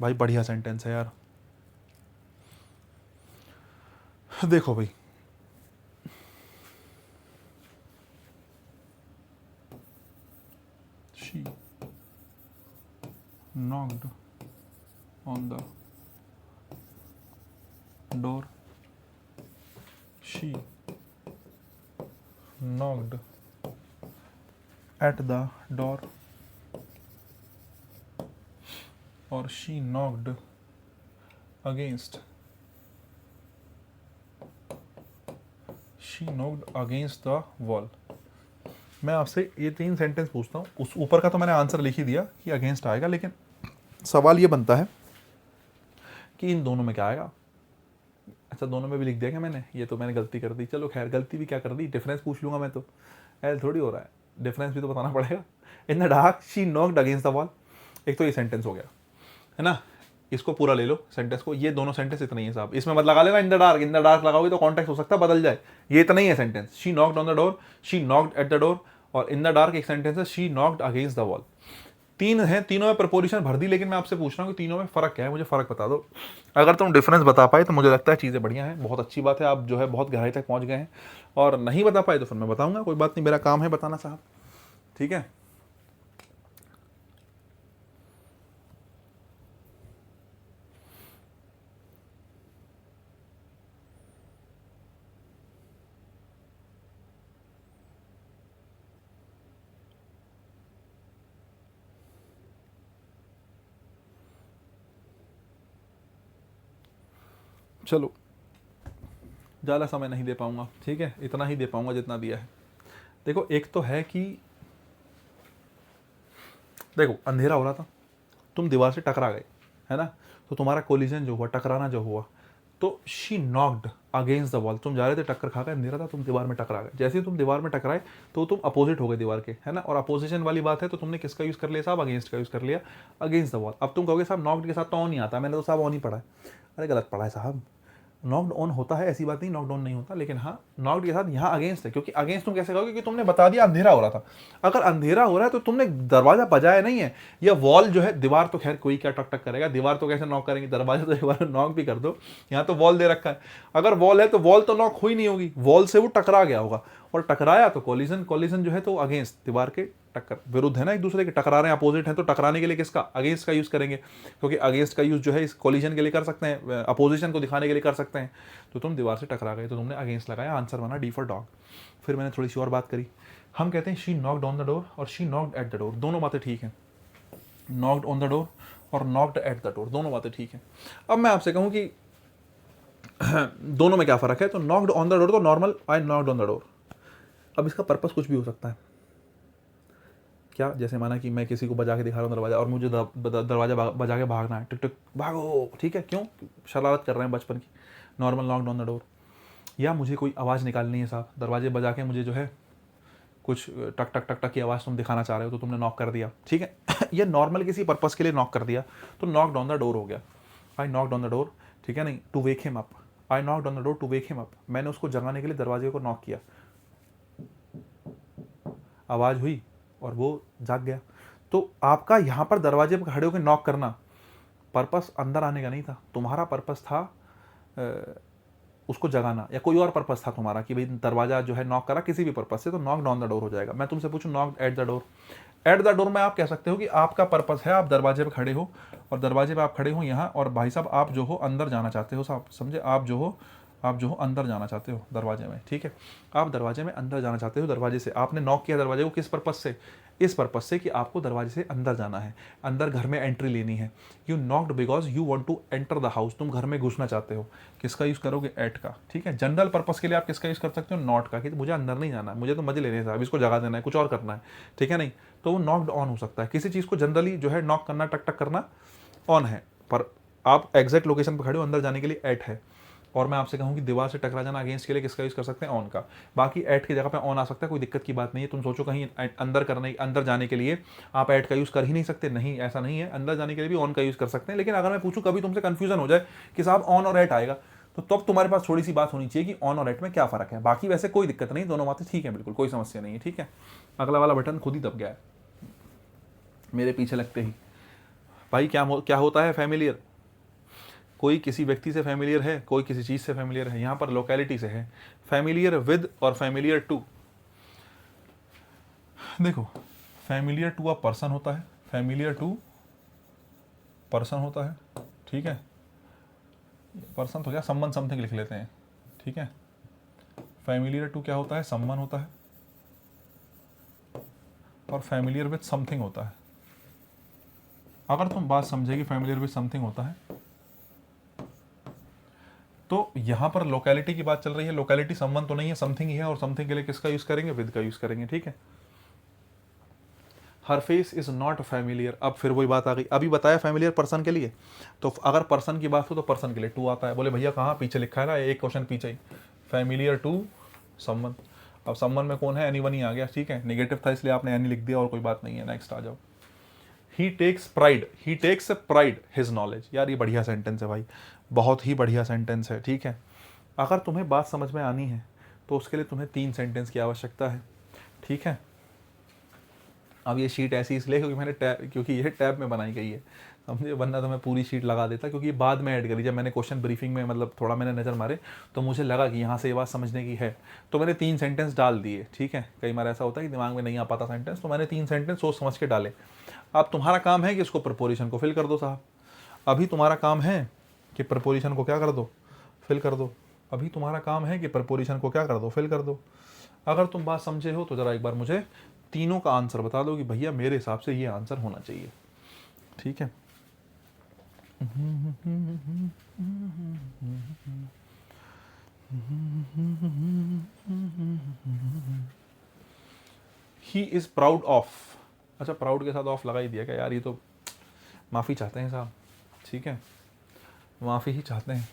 भाई बढ़िया सेंटेंस है यार। देखो भाई, she knocked on the door, she knocked at the door, और she knocked against, she knocked against the wall. मैं आपसे ये 3 सेंटेंस पूछता हूँ, उस ऊपर का तो मैंने आंसर लिख ही दिया कि अगेंस्ट आएगा, लेकिन सवाल ये बनता है कि इन दोनों में क्या आएगा। अच्छा, दोनों में भी लिख दिया क्या मैंने, ये तो मैंने गलती कर दी, चलो खैर गलती भी क्या कर दी, डिफरेंस पूछ लूंगा मैं तो, ऐसा थोड़ी हो रहा है, डिफरेंस भी तो बताना पड़ेगा। इन the dark she knocked against the wall, एक तो ये सेंटेंस हो गया, है ना। इसको पूरा ले लो सेंटेंस को, ये दोनों सेंटेंस इतना ही है साहब, इसमें मत लगा लेना इन द डार्क लगाओगे तो कॉन्टेक्स्ट हो सकता है बदल जाए, ये इतना ही है sentence. She knocked on the door, she knocked at the door, और इन द डार्क एक सेंटेंस है, she knocked against the wall. 3 है, तीनों में प्रपोजिशन भर दी, लेकिन मैं आपसे पूछ रहा हूँ कि तीनों में फर्क क्या है, मुझे फर्क बता दो। अगर तुम डिफरेंस बता पाए तो मुझे लगता है चीज़ें बढ़िया हैं, बहुत अच्छी बात है, आप जो है बहुत गहराई तक पहुँच गए हैं। और नहीं बता पाए तो फिर मैं बताऊँगा, कोई बात नहीं, मेरा काम है बताना साहब। ठीक है, चलो ज़्यादा समय नहीं दे पाऊंगा, ठीक है, इतना ही दे पाऊंगा जितना दिया है। देखो एक तो है कि देखो अंधेरा हो रहा था, तुम दीवार से टकरा गए, है ना, तो तुम्हारा कोलिजन जो हुआ, टकराना जो हुआ, तो she knocked against the wall, तुम जा रहे थे, टक्कर खा गए, अंधेरा था, तुम दीवार में टकरा गए। जैसे ही तुम दीवार में टकराए तो तुम अपोजिट हो गए दीवार के, है ना, और अपोजिशन वाली बात है तो तुमने किसका यूज़ कर लिया साहब, अगेंस्ट का यूज़ कर लिया, अगेंस्ट द वॉल। अब तुम कहोगे साहब नॉक्ड के साथ तो ऑन नहीं आता, मैंने तो साहब ऑन ही पढ़ा है। अरे गलत पढ़ा है साहब, नॉक्ड ऑन होता है, ऐसी बात नहीं नॉकडाउन नहीं होता, लेकिन हाँ नॉक्ड के साथ यहाँ अगेंस्ट है, क्योंकि अगेंस्ट तुम कैसे कहोगे कि तुमने बता दिया अंधेरा हो रहा था। अगर अंधेरा हो रहा है तो तुमने दरवाजा बजाया नहीं है, या वॉल जो है, दीवार तो खैर कोई क्या टक टक करेगा, दीवार तो कैसे नॉक करेंगे, दरवाजा तो एक बार नॉक भी कर दो, यहाँ तो वॉल दे रखा है। अगर वॉल है तो वॉल तो नॉक हुई नहीं होगी, वॉल से वो टकरा गया होगा, और टकराया तो कोलिजन जो है तो अगेंस्ट दीवार के टक कर, विरुद्ध है ना एक दूसरे के, टकरा रहे हैं, अपोजिट हैं, तो टकराने के लिए किसका, अगेंस्ट का यूज़ करेंगे, क्योंकि अगेंस्ट का यूज़ जो है इस कोलिजन के लिए कर सकते हैं, अपोजिशन को दिखाने के लिए कर सकते हैं। तो तुम दीवार से टकरा गए तो तुमने अगेंस्ट लगाया, आंसर बना डी फॉर डॉग। फिर मैंने थोड़ी सी और बात करी, हम कहते हैं she knocked on the door और she knocked at the door, दोनों बातें ठीक हैं। नॉक्ड ऑन द डोर और नॉक्ड एट द डोर, दोनों बातें ठीक हैं। अब मैं आपसे कहूँ कि दोनों में क्या फ़र्क है, तो नॉक्ड ऑन द डोर तो normal, I knocked on the door. अब इसका पर्पस कुछ भी हो सकता है क्या, जैसे माना कि मैं किसी को बजा के दिखा रहा हूँ दरवाज़ा और मुझे दरवाज़ा बजा के भागना है, टिक टिक भागो, ठीक है, क्यों, शरारत कर रहे हैं बचपन की, normal knocked on the door. या मुझे कोई आवाज़ निकालनी है साहब, दरवाजे बजा के मुझे जो है कुछ टक टक टक टक की आवाज़ तुम दिखाना चाह रहे हो, तो तुमने नॉक कर दिया, ठीक है। ये नॉर्मल किसी पर्पस के लिए नॉक कर दिया, तो नॉक्ड ऑन द डोर हो गया। I knocked on the door, ठीक है, नहीं, to wake him up, I knocked on the door to wake him up, मैंने उसको जगाने के लिए दरवाजे को नॉक किया, आवाज़ हुई और वो जाग गया। तो आपका यहाँ पर दरवाजे पर खड़े होकर नॉक करना पर्पस अंदर आने का नहीं था, तुम्हारा पर्पस था उसको जगाना, या कोई और पर्पस था तुम्हारा कि भाई दरवाजा जो है नॉक करा किसी भी पर्पस से, तो नॉक्ड ऑन द डोर हो जाएगा। मैं तुमसे पूछूं knocked at the door, eight the door में आप कह सकते हो कि आपका पर्पस है आप दरवाजे पर खड़े हो, और दरवाजे पर आप खड़े हो यहाँ, और भाई साहब आप जो हो अंदर जाना चाहते हो, साहब समझे, आप जो हो अंदर जाना चाहते हो दरवाजे में, ठीक है, आप दरवाजे में अंदर जाना चाहते हो, दरवाजे से आपने नॉक किया दरवाजे को, किस पर्पस से, इस पर्पस से कि आपको दरवाजे से अंदर जाना है, अंदर घर में एंट्री लेनी है। You knocked because you want to enter the house, तुम घर में घुसना चाहते हो। किसका यूज़ करोगे, एट का, ठीक है। जनरल पर्पस के लिए आप किसका यूज़ कर सकते हो, नॉट का, कि मुझे अंदर नहीं जाना है, मुझे तो मजे लेने साहब, इसको जगा देना है, कुछ और करना है, ठीक है, नहीं, तो वो नॉक्ड ऑन हो सकता है। किसी चीज़ को जनरली जो है नॉक करना, टक टक करना ऑन है, पर आप एग्जैक्ट लोकेशन पर खड़े हो, अंदर जाने के लिए एट है। और मैं आपसे कहूँ कि दीवार से टकरा जाना अगेंस्ट के लिए किसका यूज़ कर सकते हैं, ऑन का। बाकी एट की जगह पे ऑन आ सकता है, कोई दिक्कत की बात नहीं है। तुम सोचो कहीं अंदर जाने के लिए आप एट का यूज़ कर ही नहीं सकते, नहीं, ऐसा नहीं है, अंदर जाने के लिए भी ऑन का यूज़ कर सकते हैं। लेकिन अगर मैं पूछूँ कभी तुमसे कन्फ्यूजन हो जाए कि साहब ऑन और एट आएगा, तो तब तुम्हारे पास थोड़ी सी बात होनी चाहिए कि ऑन और एट में क्या फ़र्क है। बाकी वैसे कोई दिक्कत नहीं, दोनों बातें ठीक है, बिल्कुल कोई समस्या नहीं है, ठीक है। अगला वाला बटन खुद ही दब गया है मेरे पीछे लगते ही। भाई क्या होता है फैमिलियर, कोई किसी व्यक्ति से फैमिलियर है, कोई किसी चीज़ से फैमिलियर है, यहाँ पर लोकेलिटी से है। फैमिलियर विद और फैमिलियर टू, देखो फैमिलियर टू अ पर्सन होता है, फैमिलियर टू पर्सन होता है, ठीक है, पर्सन तो क्या, समवन समथिंग लिख लेते हैं, ठीक है। फैमिलियर टू क्या होता है, समवन होता है, और फैमिलियर विद समथिंग होता है। अगर तुम बात समझे कि फैमिलियर विद समथिंग होता है, तो यहां पर लोकेलिटी की बात चल रही है, लोकेलिटी समवन तो नहीं है, समथिंग ही है, और समथिंग के लिए किसका यूज करेंगे, विद का यूज करेंगे, ठीक है। हर फेस इज नॉट फैमिलियर, अब फिर वही बात आ गई, अभी बताया फैमिलियर पर्सन के लिए, तो अगर पर्सन की बात हो तो पर्सन के लिए टू आता है। बोले भैया कहाँ, पीछे लिखा है ना, एक क्वेश्चन पीछे ही, फैमिलियर टू समवन। अब समवन में कौन है, एनीवन ही आ गया, ठीक है, नेगेटिव था इसलिए आपने एनी लिख दिया, और कोई बात नहीं है, नेक्स्ट आ जाओ। ही टेक्स प्राइड हिज नॉलेज, यार ये बढ़िया सेंटेंस है भाई, बहुत ही बढ़िया सेंटेंस है, ठीक है। अगर तुम्हें बात समझ में आनी है तो उसके लिए तुम्हें 3 सेंटेंस की आवश्यकता है, ठीक है। अब ये शीट ऐसी इसलिए क्योंकि ये टैब में बनाई गई है, समझे, वरना तो मैं पूरी शीट लगा देता, क्योंकि बाद में ऐड करी, जब मैंने क्वेश्चन ब्रीफिंग में मतलब थोड़ा मैंने नज़र मारे तो मुझे लगा कि यहाँ से ये बात समझने की है, तो मैंने 3 सेंटेंस डाल दिए, ठीक है। कई बार ऐसा होता है कि दिमाग में नहीं आ पाता सेंटेंस, तो मैंने 3 सेंटेंस सोच समझ के डाले। अब तुम्हारा काम है कि इसको प्रपोजिशन को फिल कर दो साहब, अभी तुम्हारा काम है कि प्रपोजिशन को क्या कर दो, फिल कर दो। अभी तुम्हारा काम है कि प्रपोजिशन को क्या कर दो, फिल कर दो। अगर तुम बात समझे हो तो ज़रा एक बार मुझे तीनों का आंसर बता दो कि भैया मेरे हिसाब से ये आंसर होना चाहिए, ठीक है। ही इज प्राउड ऑफ, अच्छा प्राउड के साथ ऑफ लगा ही दिया क्या यार, ये तो माफ़ी चाहते हैं साहब, ठीक है, माफ़ी ही चाहते हैं,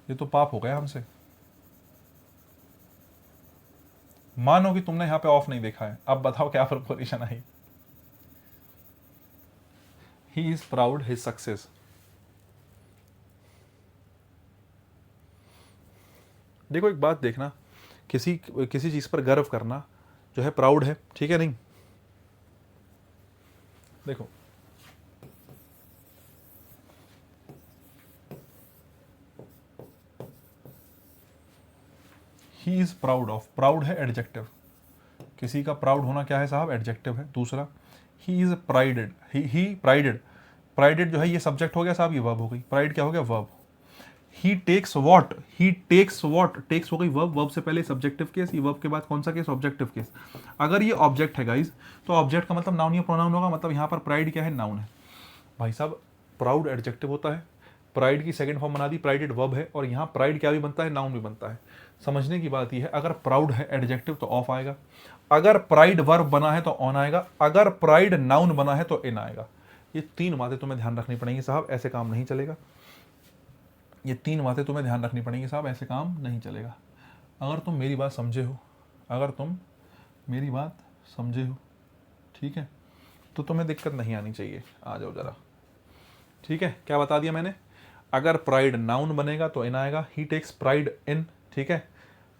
ये तो पाप हो गया हमसे। मानो कि तुमने यहां पे ऑफ नहीं देखा है, अब बताओ क्या preposition I. He is proud his success, देखो एक बात देखना, किसी चीज पर गर्व करना जो है प्राउड है, ठीक है, नहीं, देखो he is proud of, proud है एडजेक्टिव, किसी का प्राउड होना क्या है साहब, एडजेक्टिव है। दूसरा ही इज प्राइडेड, ही प्राइडेड, प्राइडेड जो है ये सब्जेक्ट हो गया साहब, ये वर्ब हो गई, प्राइड क्या हो गया, verb. He takes what, he takes what, takes हो गई वर्ब, वर्ब से पहले सब्जेक्टिव केस, ये वर्ब के बाद कौन सा केस, ऑब्जेक्टिव केस। अगर ये ऑब्जेक्ट है गाइज तो ऑब्जेक्ट का मतलब नाउन या प्रोनाउन होगा, मतलब यहाँ पर प्राइड क्या है, नाउन है। भाई साहब प्राउड एडजेक्टिव होता है, प्राइड की सेकंड फॉर्म बना दी, प्राइडेड वर्ब है, और यहाँ प्राइड क्या भी बनता है, नाउन भी बनता है। समझने की बात यह है, अगर प्राउड है एडजेक्टिव तो ऑफ आएगा, अगर प्राइड वर्ब बना है तो ऑन आएगा, अगर प्राइड नाउन बना है तो इन आएगा। ये तीन बातें तुम्हें ध्यान रखनी पड़ेंगी साहब, ऐसे काम नहीं चलेगा। ये तीन बातें तुम्हें ध्यान रखनी पड़ेंगी साहब, ऐसे काम नहीं चलेगा। अगर तुम मेरी बात समझे हो, अगर तुम मेरी बात समझे हो, ठीक है, तो तुम्हें दिक्कत नहीं आनी चाहिए। आ जाओ जरा, ठीक है। क्या बता दिया मैंने, अगर प्राइड नाउन बनेगा तो इन आएगा, ही टेक्स प्राइड इन, ठीक है।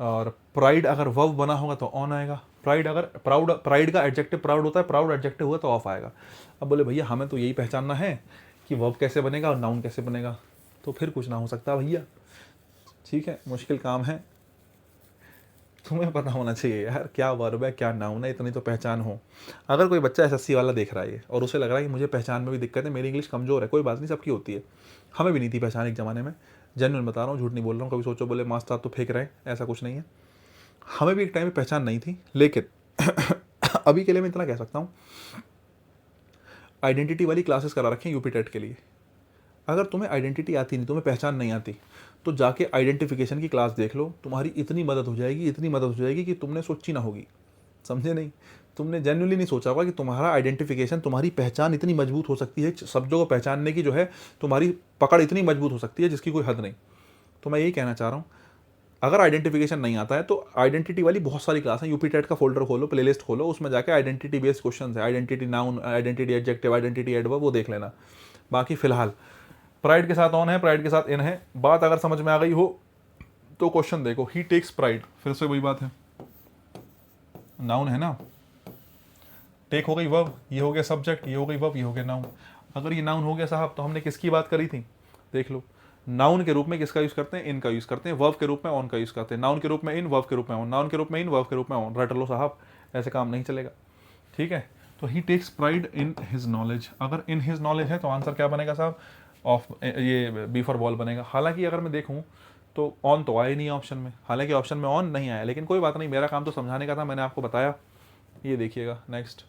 और प्राइड अगर वर्ब बना होगा तो ऑन आएगा, प्राइड अगर प्राइड का एडजेक्टिव प्राउड होता है, प्राउड एडजेक्टिव हुआ तो ऑफ आएगा। अब बोले भैया हमें तो यही पहचानना है कि वर्ब कैसे बनेगा और नाउन कैसे बनेगा, तो फिर कुछ ना हो सकता भैया, ठीक है, मुश्किल काम है। तुम्हें पता होना चाहिए यार क्या वर्ब है क्या नाउन है, इतनी तो पहचान हो। अगर कोई बच्चा एसएससी वाला देख रहा है और उसे लग रहा है कि मुझे पहचान में भी दिक्कत है, मेरी इंग्लिश कमज़ोर है, कोई बात नहीं, सबकी होती है, हमें भी नहीं थी पहचान एक ज़माने में, जेन्युइन बता रहा हूँ, झूठ नहीं बोल रहा हूँ। कभी सोचो बोले मास्टर तो फेंक रहे हैं, ऐसा कुछ नहीं है, हमें भी एक टाइम में पहचान नहीं थी। लेकिन अभी के लिए मैं इतना कह सकता हूँ, आइडेंटिटी वाली क्लासेस करा रखें यूपी टेट के लिए। अगर तुम्हें आइडेंटिटी आती नहीं, तुम्हें पहचान नहीं आती, तो जाके आइडेंटिफिकेशन की क्लास देख लो, तुम्हारी इतनी मदद हो जाएगी, इतनी मदद हो जाएगी कि तुमने सोची ना होगी, समझे नहीं, तुमने जेन्युइनली नहीं सोचा होगा कि तुम्हारा आइडेंटिफिकेशन, तुम्हारी पहचान इतनी मजबूत हो सकती है, शब्दों को पहचानने की जो है तुम्हारी पकड़ इतनी मजबूत हो सकती है जिसकी कोई हद नहीं। तो मैं यही कहना चाह रहा हूँ, अगर आइडेंटिफिकेशन नहीं आता है तो आइडेंटिटी वाली बहुत सारी क्लास है, यूपी टेट का फोल्डर खोलो, प्लेलिस्ट खोलो, उसमें जाके आइडेंटिटी बेस्ड क्वेश्चन है, identity noun, identity adjective, identity adverb, वो देख लेना। बाकी फिलहाल प्राइड के साथ ऑन है, प्राइड के साथ इन है। बात अगर समझ में आ गई हो तो क्वेश्चन देखो, ही टेक्स प्राइड, फिर से वही बात है, नाउन है ना, टेक हो गई वर्ब, ये हो गया सब्जेक्ट, ये हो गई वर्ब, ये हो गया नाउन। अगर ये नाउन हो गया साहब तो हमने किसकी बात करी थी, देख लो, नाउन के रूप में किसका यूज करते हैं, इन का यूज करते हैं, वर्ब के रूप में ऑन का यूज करते हैं, नाउन के रूप में इन, वर्ब के रूप में ऑन, नाउन के रूप में इन, वर्ब के रूप में ऑन। रट लो साहब, ऐसे काम नहीं चलेगा, ठीक है। तो he takes pride in his knowledge, अगर इन हिज नॉलेज है तो आंसर क्या बनेगा साहब, ऑफ, ये बी फॉर बॉल बनेगा। हालांकि अगर मैं देखूं तो ऑन तो आया नहीं ऑप्शन में, हालांकि ऑप्शन में ऑन नहीं आया, लेकिन कोई बात नहीं, मेरा काम तो समझाने का था, मैंने आपको बताया। ये देखिएगा नेक्स्ट,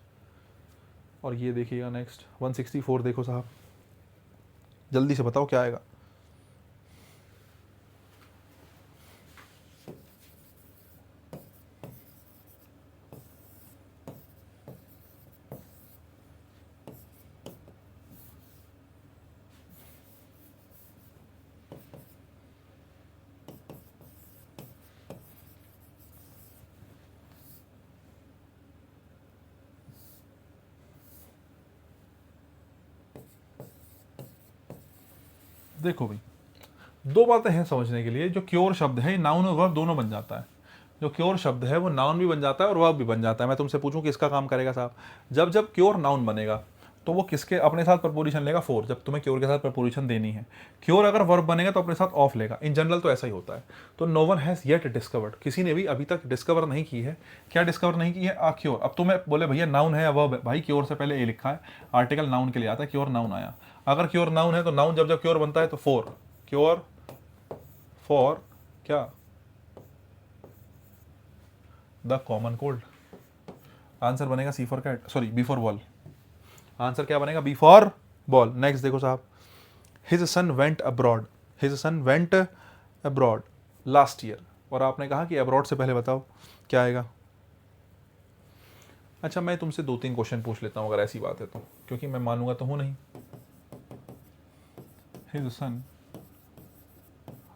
और ये देखिएगा नेक्स्ट, 164 देखो साहब, जल्दी से बताओ क्या आएगा। देखो भाई, दो बातें हैं समझने के लिए, जो क्योर शब्द है नाउन और वर्ब दोनों बन जाता है, जो क्योर शब्द है वो नाउन भी बन जाता है और वर्ब भी बन जाता है। मैं तुमसे पूछूं किसका काम करेगा साहब, जब जब क्योर नाउन बनेगा तो वो किसके अपने साथ प्रपोजिशन लेगा, फोर, जब तुम्हें क्योर के साथ प्रपोजिशन देनी है। क्योर अगर वर्ब बनेगा तो अपने साथ ऑफ लेगा, इन जनरल तो ऐसा ही होता है। तो no one has yet discovered, किसी ने भी अभी तक डिस्कवर नहीं की है, क्या डिस्कवर नहीं की है, आ क्योर। अब तुम्हें बोले भैया नाउन है या वर्ब है, भाई क्योर से पहले ए लिखा है, आर्टिकल नाउन के लिए आता है, क्योर नाउन आया। अगर क्योर नाउन है तो नाउन जब जब क्योर बनता है तो फोर, क्योर फॉर क्या, द कॉमन कोल्ड। आंसर बनेगा C for cat, sorry B for ball, answer क्या बनेगा, बी फॉर बॉल। नेक्स्ट देखो साहब, his son went abroad, his son went abroad last year, और आपने कहा कि अब्रॉड से पहले बताओ क्या आएगा। अच्छा मैं तुमसे दो तीन क्वेश्चन पूछ लेता हूँ अगर ऐसी बात है तो, क्योंकि मैं मानूंगा तो हूँ नहीं। हिज सन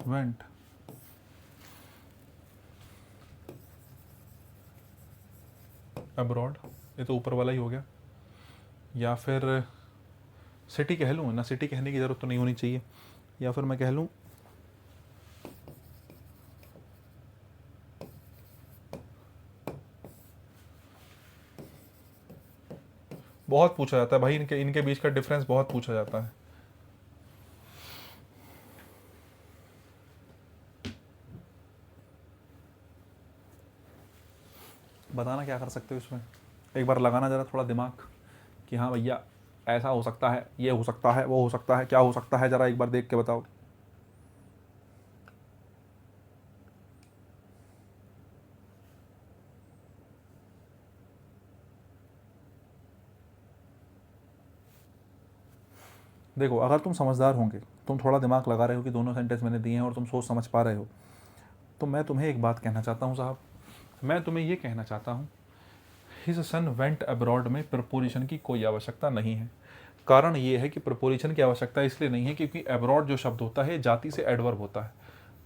वेंट अब्रॉड, ये तो ऊपर वाला ही हो गया, या फिर सिटी कह लूँ ना, सिटी कहने की ज़रूरत तो नहीं होनी चाहिए, या फिर मैं कह लूँ बहुत पूछा जाता है भाई, इनके इनके बीच का डिफरेंस बहुत पूछा जाता है। बताना क्या कर सकते हो इसमें, एक बार लगाना ज़रा थोड़ा दिमाग कि हाँ भैया ऐसा हो सकता है, ये हो सकता है, वो हो सकता है, क्या हो सकता है, ज़रा एक बार देख के बताओ। देखो अगर तुम समझदार होंगे, तुम थोड़ा दिमाग लगा रहे हो कि दोनों सेंटेंस मैंने दिए हैं और तुम सोच समझ पा रहे हो, तो मैं तुम्हें एक बात कहना चाहता हूँ साहब, मैं तुम्हें ये कहना चाहता हूँ, हिज सन वेंट अब्रॉड में प्रपोजिशन की कोई आवश्यकता नहीं है। कारण ये है कि प्रपोजिशन की आवश्यकता इसलिए नहीं है क्योंकि अब्रॉड जो शब्द होता है जाति से एडवर्ब होता है।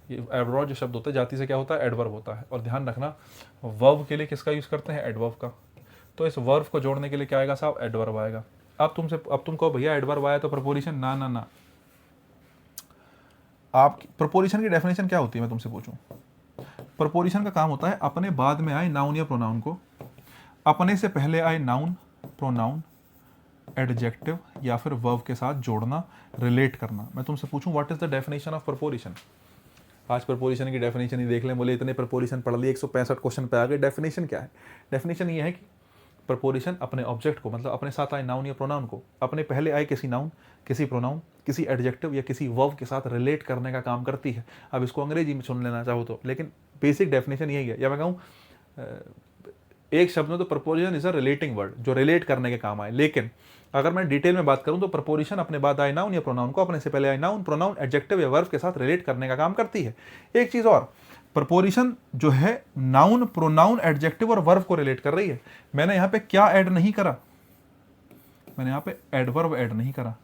ये अब्रॉड जो शब्द होता है जाति से क्या होता है, एडवर्ब होता है। और ध्यान रखना वर्ब के लिए किसका यूज़ करते हैं, एडवर्ब का। तो इस वर्ब को जोड़ने के लिए क्या आएगा साहब, एडवर्ब आएगा। अब तुम कहो भैया एडवर्ब आया तो प्रपोजिशन, ना ना ना। आप प्रपोजिशन की डेफिनेशन क्या होती है मैं तुमसे पूछूं। प्रपोजिशन का काम होता है अपने बाद में आए नाउन या प्रोनाउन को अपने से पहले आए नाउन, प्रोनाउन, एडजेक्टिव या फिर वर्ब के साथ जोड़ना, रिलेट करना। मैं तुमसे पूछूं what is the definition of preposition. आज प्रपोजिशन की डेफिनेशन ही देख लें, बोले इतने प्रपोजिशन पढ़ लिए 165 क्वेश्चन पे आ गए, डेफिनेशन क्या है। डेफिनेशन ये है कि प्रपोजिशन अपने ऑब्जेक्ट को, मतलब अपने साथ आए नाउन या प्रोनाउन को अपने पहले आए किसी नाउन, किसी प्रोनाउन, किसी एडजेक्टिव या किसी वर्ब के साथ रिलेट करने का काम करती है। अब इसको अंग्रेजी में सुन लेना चाहो तो, लेकिन बेसिक डेफिनेशन यही है। या मैं कहूँ एक शब्द में तो preposition is a relating word, जो रिलेट करने के काम आए। लेकिन अगर मैं डिटेल में बात करूं तो प्रपोजिशन अपने बाद आए नाउन या प्रोनाउन को अपने से पहले आए नाउन, प्रोनाउन, एडजेक्टिव या वर्ब के साथ रिलेट करने का काम करती है। एक चीज और, प्रपोजिशन जो है नाउन, प्रोनाउन, एडजेक्टिव और वर्ब को रिलेट कर रही है। मैंने यहां पे क्या ऐड नहीं करा, मैंने यहां पे एडवर्ब ऐड नहीं करा।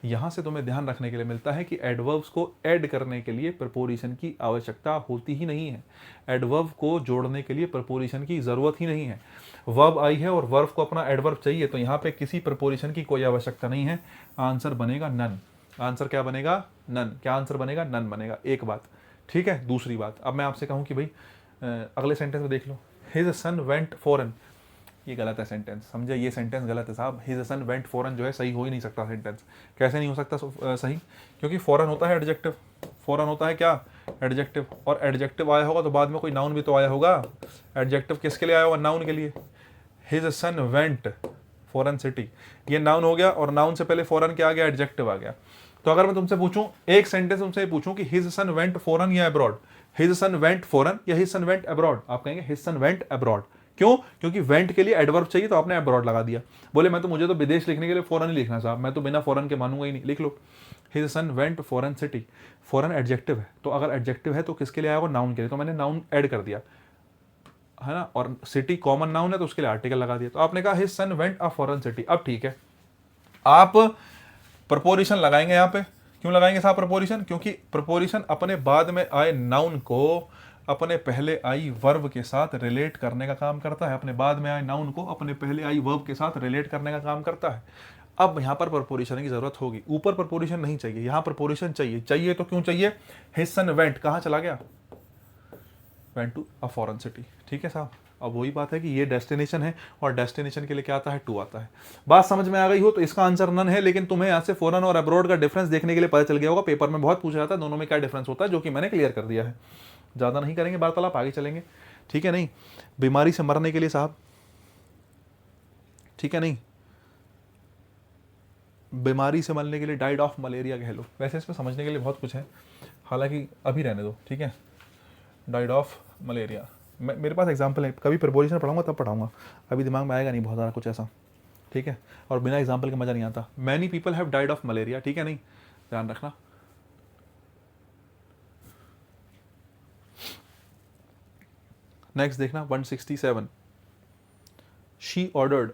यहां से तुम्हें ध्यान रखने के लिए मिलता है कि एडवर्ब्स को ऐड करने के लिए प्रपोजिशन की आवश्यकता होती ही नहीं है। एडवर्ब को जोड़ने के लिए प्रपोजिशन की जरूरत ही नहीं है। वर्ब आई है और वर्ब को अपना एडवर्ब चाहिए, तो यहां पे किसी प्रपोजिशन की कोई आवश्यकता नहीं है। आंसर बनेगा नन। आंसर क्या बनेगा, नन। क्या आंसर बनेगा, नन बनेगा। एक बात, ठीक है। दूसरी बात, अब मैं आपसे कहूं कि भाई अगले सेंटेंस में देख लो, हिज सन वेंट फॉरेन, ये गलत है सेंटेंस, समझे, ये सेंटेंस गलत है साहब। हिज सन वेंट फॉरेन जो है सही हो ही नहीं सकता सेंटेंस। कैसे नहीं हो सकता सही, क्योंकि फॉरेन होता है एडजेक्टिव, फॉरेन होता है क्या, एडजेक्टिव। और एडजेक्टिव आया होगा तो बाद में कोई नाउन भी तो आया होगा। एडजेक्टिव किसके लिए आया होगा, नाउन के लिए। His son went foreign city, ये नाउन हो गया और नाउन से पहले फॉरेन क्या आ गया, एडजेक्टिव आ गया। तो अगर मैं तुमसे पूछूं, एक सेंटेंस तुमसे पूछूं कि हिज सन वेंट फॉरेन या abroad, his son went foreign या हिज सन वेंट अब्रॉड, आप कहेंगे हिज सन वेंट अब्रॉड। क्यों, क्योंकि वेंट के लिए एडवर्ब चाहिए तो आपने अब्रॉड लगा दिया। बोले मैं तो, मुझे तो विदेश लिखने के लिए फॉरेन ही लिखना साहब, मैं तो बिना फॉरेन के मानूंगा ही नहीं। लिख लो, his son went foreign city. Foreign adjective है, तो अगर एडजेक्टिव है तो किसके लिए आएगा, नाउन के लिए, तो मैंने नाउन ऐड कर दिया है ना। और सिटी कॉमन नाउन है तो उसके लिए आर्टिकल लगा दिया। तो आपने कहा his son went a foreign city. अब ठीक है, आप प्रपोजिशन लगाएंगे यहाँ पे। क्यों लगाएंगे साहब प्रपोजिशन, क्योंकि प्रपोजिशन अपने बाद में आए नाउन को अपने पहले आई वर्ब के साथ रिलेट करने का काम करता है। अपने बाद में आए नाउन को अपने पहले आई वर्ब के साथ रिलेट करने का काम करता है। अब यहाँ पर प्रपोजिशन की जरूरत होगी, ऊपर प्रपोजिशन नहीं चाहिए, यहाँ प्रपोजिशन चाहिए। चाहिए तो क्यों चाहिए, हिज सन वेंट कहाँ चला गया, went to a foreign city. ठीक है साहब। अब वही बात है कि ये डेस्टिनेशन है और डेस्टिनेशन के लिए क्या आता है, टू आता है। बात समझ में आ गई हो तो इसका आंसर नन है। लेकिन तुम्हें यहाँ से फॉरेन और अब्रॉड का डिफरेंस देखने के लिए पता चल गया होगा, पेपर में बहुत पूछा जाता है दोनों में क्या डिफरेंस होता है, जो कि मैंने क्लियर कर दिया है। ज़्यादा नहीं करेंगे वार्तालाप, आगे चलेंगे, ठीक है नहीं। बीमारी से मरने के लिए साहब, ठीक है नहीं, बीमारी से मरने के लिए डाइड ऑफ मलेरिया कह लो। वैसे इसमें समझने के लिए बहुत कुछ है, हालांकि अभी रहने दो, ठीक है। डाइड ऑफ मलेरिया, मेरे पास एग्जाम्पल है, कभी प्रपोजिशन पढ़ाऊंगा तब पढ़ाऊंगा, अभी दिमाग में आएगा नहीं बहुत ज़्यादा कुछ ऐसा, ठीक है। और बिना एग्जाम्पल के मज़ा नहीं आता। Many people have died of malaria, ठीक है नहीं, ध्यान रखना। नेक्स्ट देखना 167, शी ऑर्डर्ड।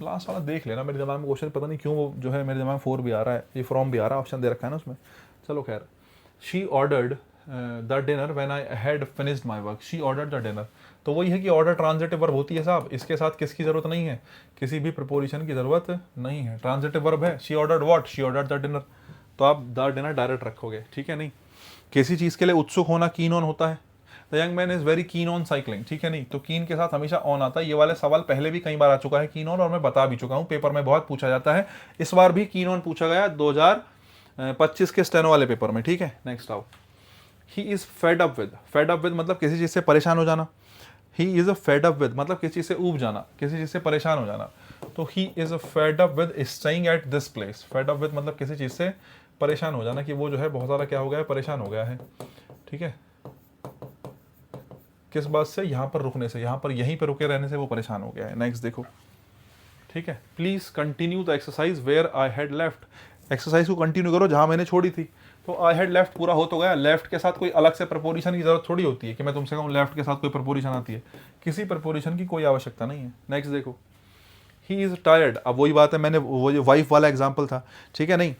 लास्ट वाला देख लेना, मेरे दिमाग में क्वेश्चन पता नहीं क्यों वो जो है मेरे दिमाग में 4 भी आ रहा है, ये फ्रॉम भी आ रहा है, ऑप्शन दे रखा है ना उसमें। चलो खैर, she ordered the dinner when I had finished my work. She ordered the dinner, तो वही है कि ऑर्डर ट्रांजिटिव वर्ब होती है साहब। इसके साथ किसकी जरूरत नहीं है, किसी भी प्रपोजिशन की जरूरत नहीं है, ट्रांजिटिव वर्ब है। She ordered what, she ordered the dinner, तो आप द डिनर डायरेक्ट रखोगे, ठीक है नहीं। किसी चीज़ के लिए उत्सुक होना कीन ऑन होता है, the young man is very keen on cycling, ठीक है नहीं, तो कीन के साथ हमेशा ऑन आता है। ये वाले सवाल पहले भी कई बार आ चुका है कीन ऑन, और मैं बता भी चुका हूँ, पेपर में बहुत पूछा जाता है। इस बार भी कीन ऑन पूछा गया 2025 के स्टेनो वाले पेपर में, ठीक है। नेक्स्ट आओ, he is fed up with. Fed up with मतलब किसी चीज़ से परेशान हो जाना। He is a fed up with मतलब किसी चीज़ से ऊब जाना, किसी चीज़ से परेशान हो जाना। तो he is a fed up with staying at this place. Fed up with मतलब किसी चीज़ से परेशान हो जाना, कि वो जो है बहुत ज़्यादा क्या हो गया है, परेशान हो गया है। ठीक है, किस बात से, यहाँ पर रुकने से, यहाँ पर यहीं पर रुके रहने से वो परेशान हो गया है। नेक्स्ट देखो, ठीक है, please continue the exercise where I had left. Exercise को कंटिन्यू करो जहां मैंने छोड़ी थी। तो आई हैड लेफ्ट पूरा हो तो गया, लेफ्ट के साथ कोई अलग से प्रपोजिशन की जरूरत थोड़ी होती है कि मैं तुमसे कहूँ लेफ्ट के साथ कोई प्रपोजिशन आती है, किसी प्रपोजिशन की कोई आवश्यकता नहीं है। नेक्स्ट देखो, ही इज टायर्ड। अब वही बात है, मैंने वो जो वाइफ वाला एग्जाम्पल था, ठीक है, नहीं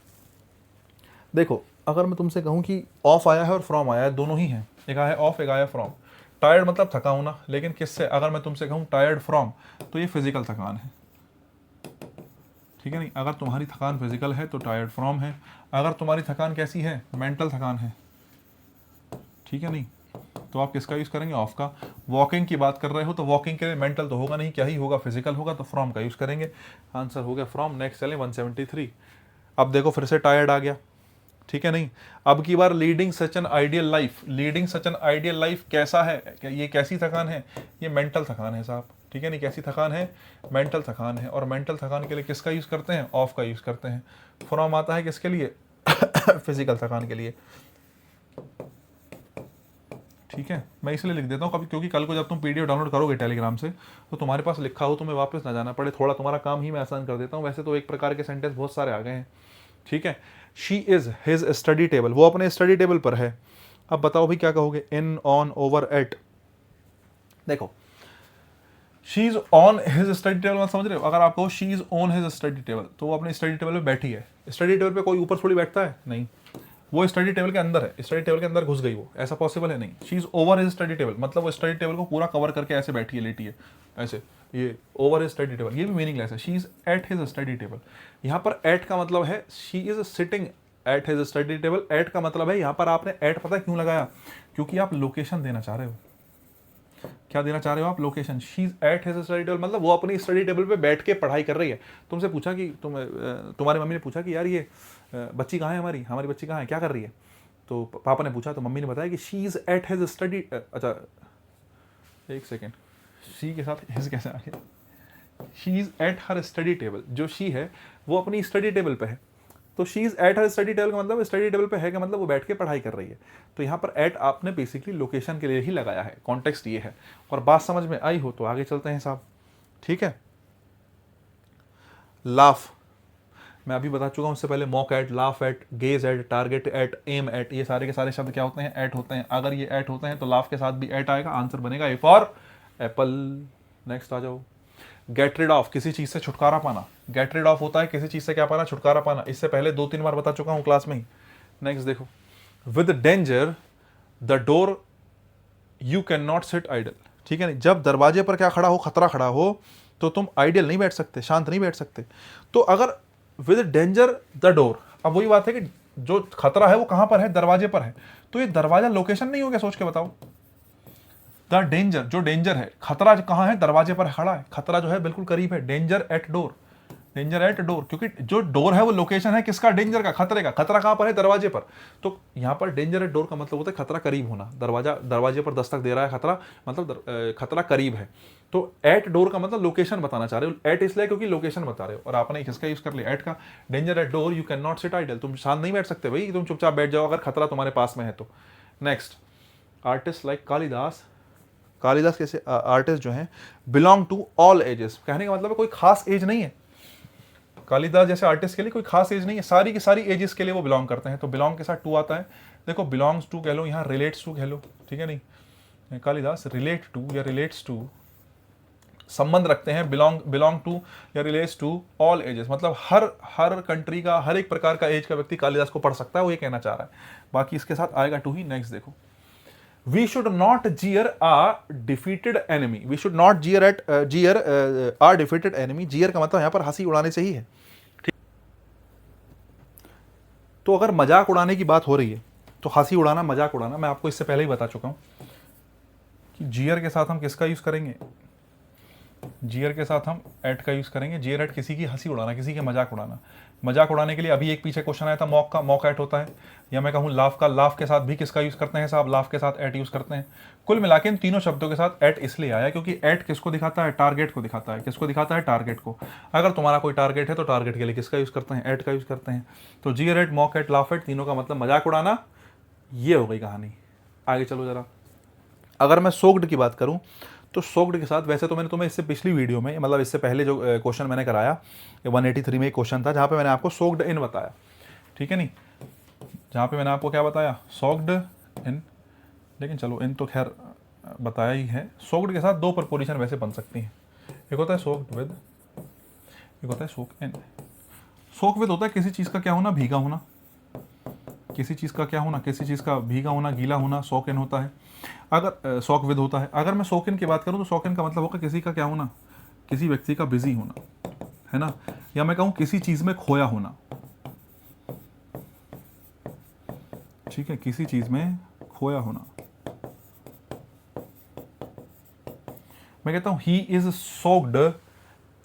देखो, अगर मैं तुमसे कहूँ कि ऑफ आया है और फ्रॉम आया है, दोनों ही हैं, एक आया ऑफ एक आया फ्रॉम। टायर्ड मतलब थका होना, लेकिन किससे, अगर मैं तुमसे कहूँ टायर्ड फ्रॉम, तो ये फिजिकल थकान है, ठीक है नहीं। अगर तुम्हारी थकान फिजिकल है तो टायर्ड फ्रॉम है, अगर तुम्हारी थकान कैसी है, मेंटल थकान है, ठीक है नहीं, तो आप किसका यूज़ करेंगे, ऑफ का। वॉकिंग की बात कर रहे हो तो वॉकिंग के लिए मेंटल तो होगा नहीं, क्या ही होगा, फिजिकल होगा, तो फ्रॉम का यूज़ करेंगे। आंसर हो गया फ्रॉम। नेक्स्ट चले 173। अब देखो फिर से टायर्ड आ गया, ठीक है नहीं। अब की बार leading such an ideal life. Leading such an ideal life कैसा है, ये कैसी थकान है, ये मेंटल थकान है साहब, ठीक है नहीं। कैसी थकान है, मेंटल थकान है। और मेंटल थकान के लिए किसका यूज़ करते हैं, ऑफ का यूज़ करते हैं। फ्रॉम आता है किसके लिए फिजिकल थकान के लिए, ठीक है। मैं इसलिए लिख देता हूँ कभी, क्योंकि कल को जब तुम पीडीएफ डाउनलोड करोगे टेलीग्राम से, तो तुम्हारे पास लिखा हो, तुम्हें वापस ना जाना पड़े, थोड़ा तुम्हारा काम ही मैं आसान कर देता हूँ। वैसे तो एक प्रकार के सेंटेंस बहुत सारे आ गए हैं, ठीक है। She is his study table, वो अपने स्टडी टेबल पर है। अब बताओ भाई क्या कहोगे, इन, ऑन, ओवर, एट। देखो, she is on his study table, मत समझ रहे हो। अगर आप कहो she is on his study table, तो वो अपने स्टडी टेबल पे बैठी है। स्टडी टेबल पे कोई ऊपर थोड़ी बैठता है, नहीं, वो स्टडी टेबल के अंदर है, स्टडी टेबल के अंदर घुस गई वो, ऐसा पॉसिबल है नहीं। She is over his study table मतलब वो स्टडी टेबल को पूरा कवर करके ऐसे बैठी है, लेटी है ऐसे, ये ओवर हिज स्टडी टेबल, ये भी मीनिंगलेस है। She is at his study table, यहाँ पर एट का मतलब है she is sitting at his study table. At का मतलब है, यहाँ पर आपने एट पता है क्यों लगाया, क्योंकि आप लोकेशन देना चाह रहे हो। क्या देना चाह रहे हो आप, location. She is at his study table मतलब वो अपनी स्टडी टेबल पे बैठ के पढ़ाई कर रही है। तुमसे पूछा कि तुम्हारी मम्मी ने पूछा कि यार ये बच्ची कहाँ है, हमारी बच्ची कहाँ है, क्या कर रही है, तो पापा ने पूछा, तो मम्मी ने बताया कि she is at his study, अच्छा एक सेकेंड, शी के साथ हिज कैसे आ गया, she is at her study table, जो शी है वो अपनी स्टडी टेबल पे है। तो she is at her study table का मतलब स्टडी टेबल पे है कि मतलब वो बैठ के पढ़ाई कर रही है। तो यहाँ पर एट आपने बेसिकली लोकेशन के लिए ही लगाया है, कॉन्टेक्स्ट ये है। और बात समझ में आई हो तो आगे चलते हैं साहब, ठीक है। लाफ, मैं अभी बता चुका हूँ उससे पहले, mock at, laugh at, gaze at, target at, aim at, ये सारे के सारे शब्द क्या होते हैं, एट होते हैं। अगर ये एट होते हैं तो लाफ के साथ भी एट आएगा, आंसर बनेगा ए फॉर एप्पल। नेक्स्ट आ जाओ, गेट रिड ऑफ, किसी चीज से छुटकारा पाना। गेट रिड ऑफ होता है किसी चीज से क्या पाना, छुटकारा पाना। इससे पहले 2-3 बार बता चुका हूं क्लास में ही। नेक्स्ट देखो, with danger the door you can not sit idol, ठीक है नहीं। जब दरवाजे पर क्या खड़ा हो, खतरा खड़ा हो, तो तुम आइडियल नहीं बैठ सकते, शांत नहीं बैठ सकते। तो अगर विद डेंजर द डोर, अब वही बात है कि जो खतरा है वो कहां पर है, दरवाजे पर है। तो ये दरवाजा लोकेशन नहीं हो गया, सोच के बताओ। द डेंजर, जो डेंजर है, खतरा कहाँ है, दरवाजे पर खड़ा है, खतरा जो है बिल्कुल करीब है। Danger at door, danger at door, क्योंकि जो डोर है वो लोकेशन है किसका, डेंजर का, खतरे का। खतरा कहाँ पर है, दरवाजे पर। तो यहाँ पर डेंजर एट डोर का मतलब होता है खतरा करीब होना। दरवाजे पर दस्तक दे रहा है खतरा, मतलब खतरा करीब है। तो एट डोर का मतलब लोकेशन बताना चाह रहे हो। एट इसलिए क्योंकि लोकेशन बता रहे हो, और आपने किसका यूज कर लिया, एट का। Danger at door you can not sit idle, तुम शांत नहीं बैठ सकते भाई, तुम चुपचाप बैठ जाओ अगर खतरा तुम्हारे पास में है तो। Next, artist like Kalidas, Kalidas कैसे आर्टिस्ट जो हैं, बिलोंग टू ऑल एजेस। कहने का मतलब है कोई खास एज नहीं है, कालिदास जैसे आर्टिस्ट के लिए कोई खास एज नहीं है, सारी की सारी एजेस के लिए वो बिलोंग करते हैं। तो बिलोंग के साथ टू आता है। देखो, बिलोंग्स टू कह लो, यहाँ रिलेट्स टू कह लो, ठीक है नहीं। कालिदास रिलेट टू या रिलेट्स टू, संबंध रखते हैं, बिलोंग टू या रिलेट्स टू ऑल एजेस, मतलब हर कंट्री का, हर एक प्रकार का एज का व्यक्ति कालिदास को पढ़ सकता है, वो ये कहना चाह रहा है। बाकी इसके साथ आएगा टू ही। नेक्स्ट देखो, we should not jeer a defeated enemy, we should not jeer at a defeated enemy। jeer का मतलब यहाँ पर हंसी उड़ाने से ही है, ठीक। तो अगर मजाक उड़ाने की बात हो रही है तो हंसी उड़ाना, मजाक उड़ाना, मैं आपको इससे पहले ही बता चुका हूं कि जीयर के साथ हम किसका यूज करेंगे, जीयर के साथ हम एट का यूज़ करेंगे। जीयर एट किसी की हंसी उड़ाना, किसी के मजाक उड़ाना। मजाक उड़ाने के लिए अभी एक पीछे क्वेश्चन आया था मॉक का, मॉक एट होता है। या मैं कहूँ लाफ का, लाफ के साथ भी किसका यूज़ करते हैं साहब, लाफ के साथ एट यूज़ करते हैं। कुल मिला के इन तीनों शब्दों के साथ एट इसलिए आया क्योंकि एट किसको दिखाता है, टारगेट को दिखाता है। किसको दिखाता है, टारगेट को। अगर तुम्हारा कोई टारगेट है तो टारगेट के लिए किसका यूज़ करते हैं, एट का यूज़ करते हैं। तो jeer at, mock at, laugh at, तीनों का मतलब मजाक उड़ाना। ये हो गई कहानी। आगे चलो जरा। अगर मैं सोक्ड की बात करूं तो सोक्ड के साथ, वैसे तो मैंने तुम्हें इससे पिछली वीडियो में, मतलब इससे पहले जो क्वेश्चन मैंने कराया 183 में एक क्वेश्चन था जहाँ पे मैंने आपको सोक्ड इन बताया, ठीक है नहीं, जहाँ पे मैंने आपको क्या बताया, सोक्ड इन। लेकिन चलो इन तो खैर बताया ही है। सोक्ड के साथ दो प्रपोजिशन वैसे बन सकती हैं, एक होता है सोक्ड विद, एक होता है सोक इन। सोक विद होता है किसी चीज़ का क्या होना, भीगा होना। किसी चीज़ का क्या होना, किसी चीज़ का भीगा होना, गीला होना, सोक इन होता है। अगर सोक विद होता है। अगर मैं सोक इन की बात करूं तो सोक इन का मतलब होगा किसी का क्या होना, किसी व्यक्ति का बिजी होना, है ना। या मैं कहूं किसी चीज़ में खोया होना, ठीक है, किसी चीज़ में खोया होना। मैं कहता हूं he is soaked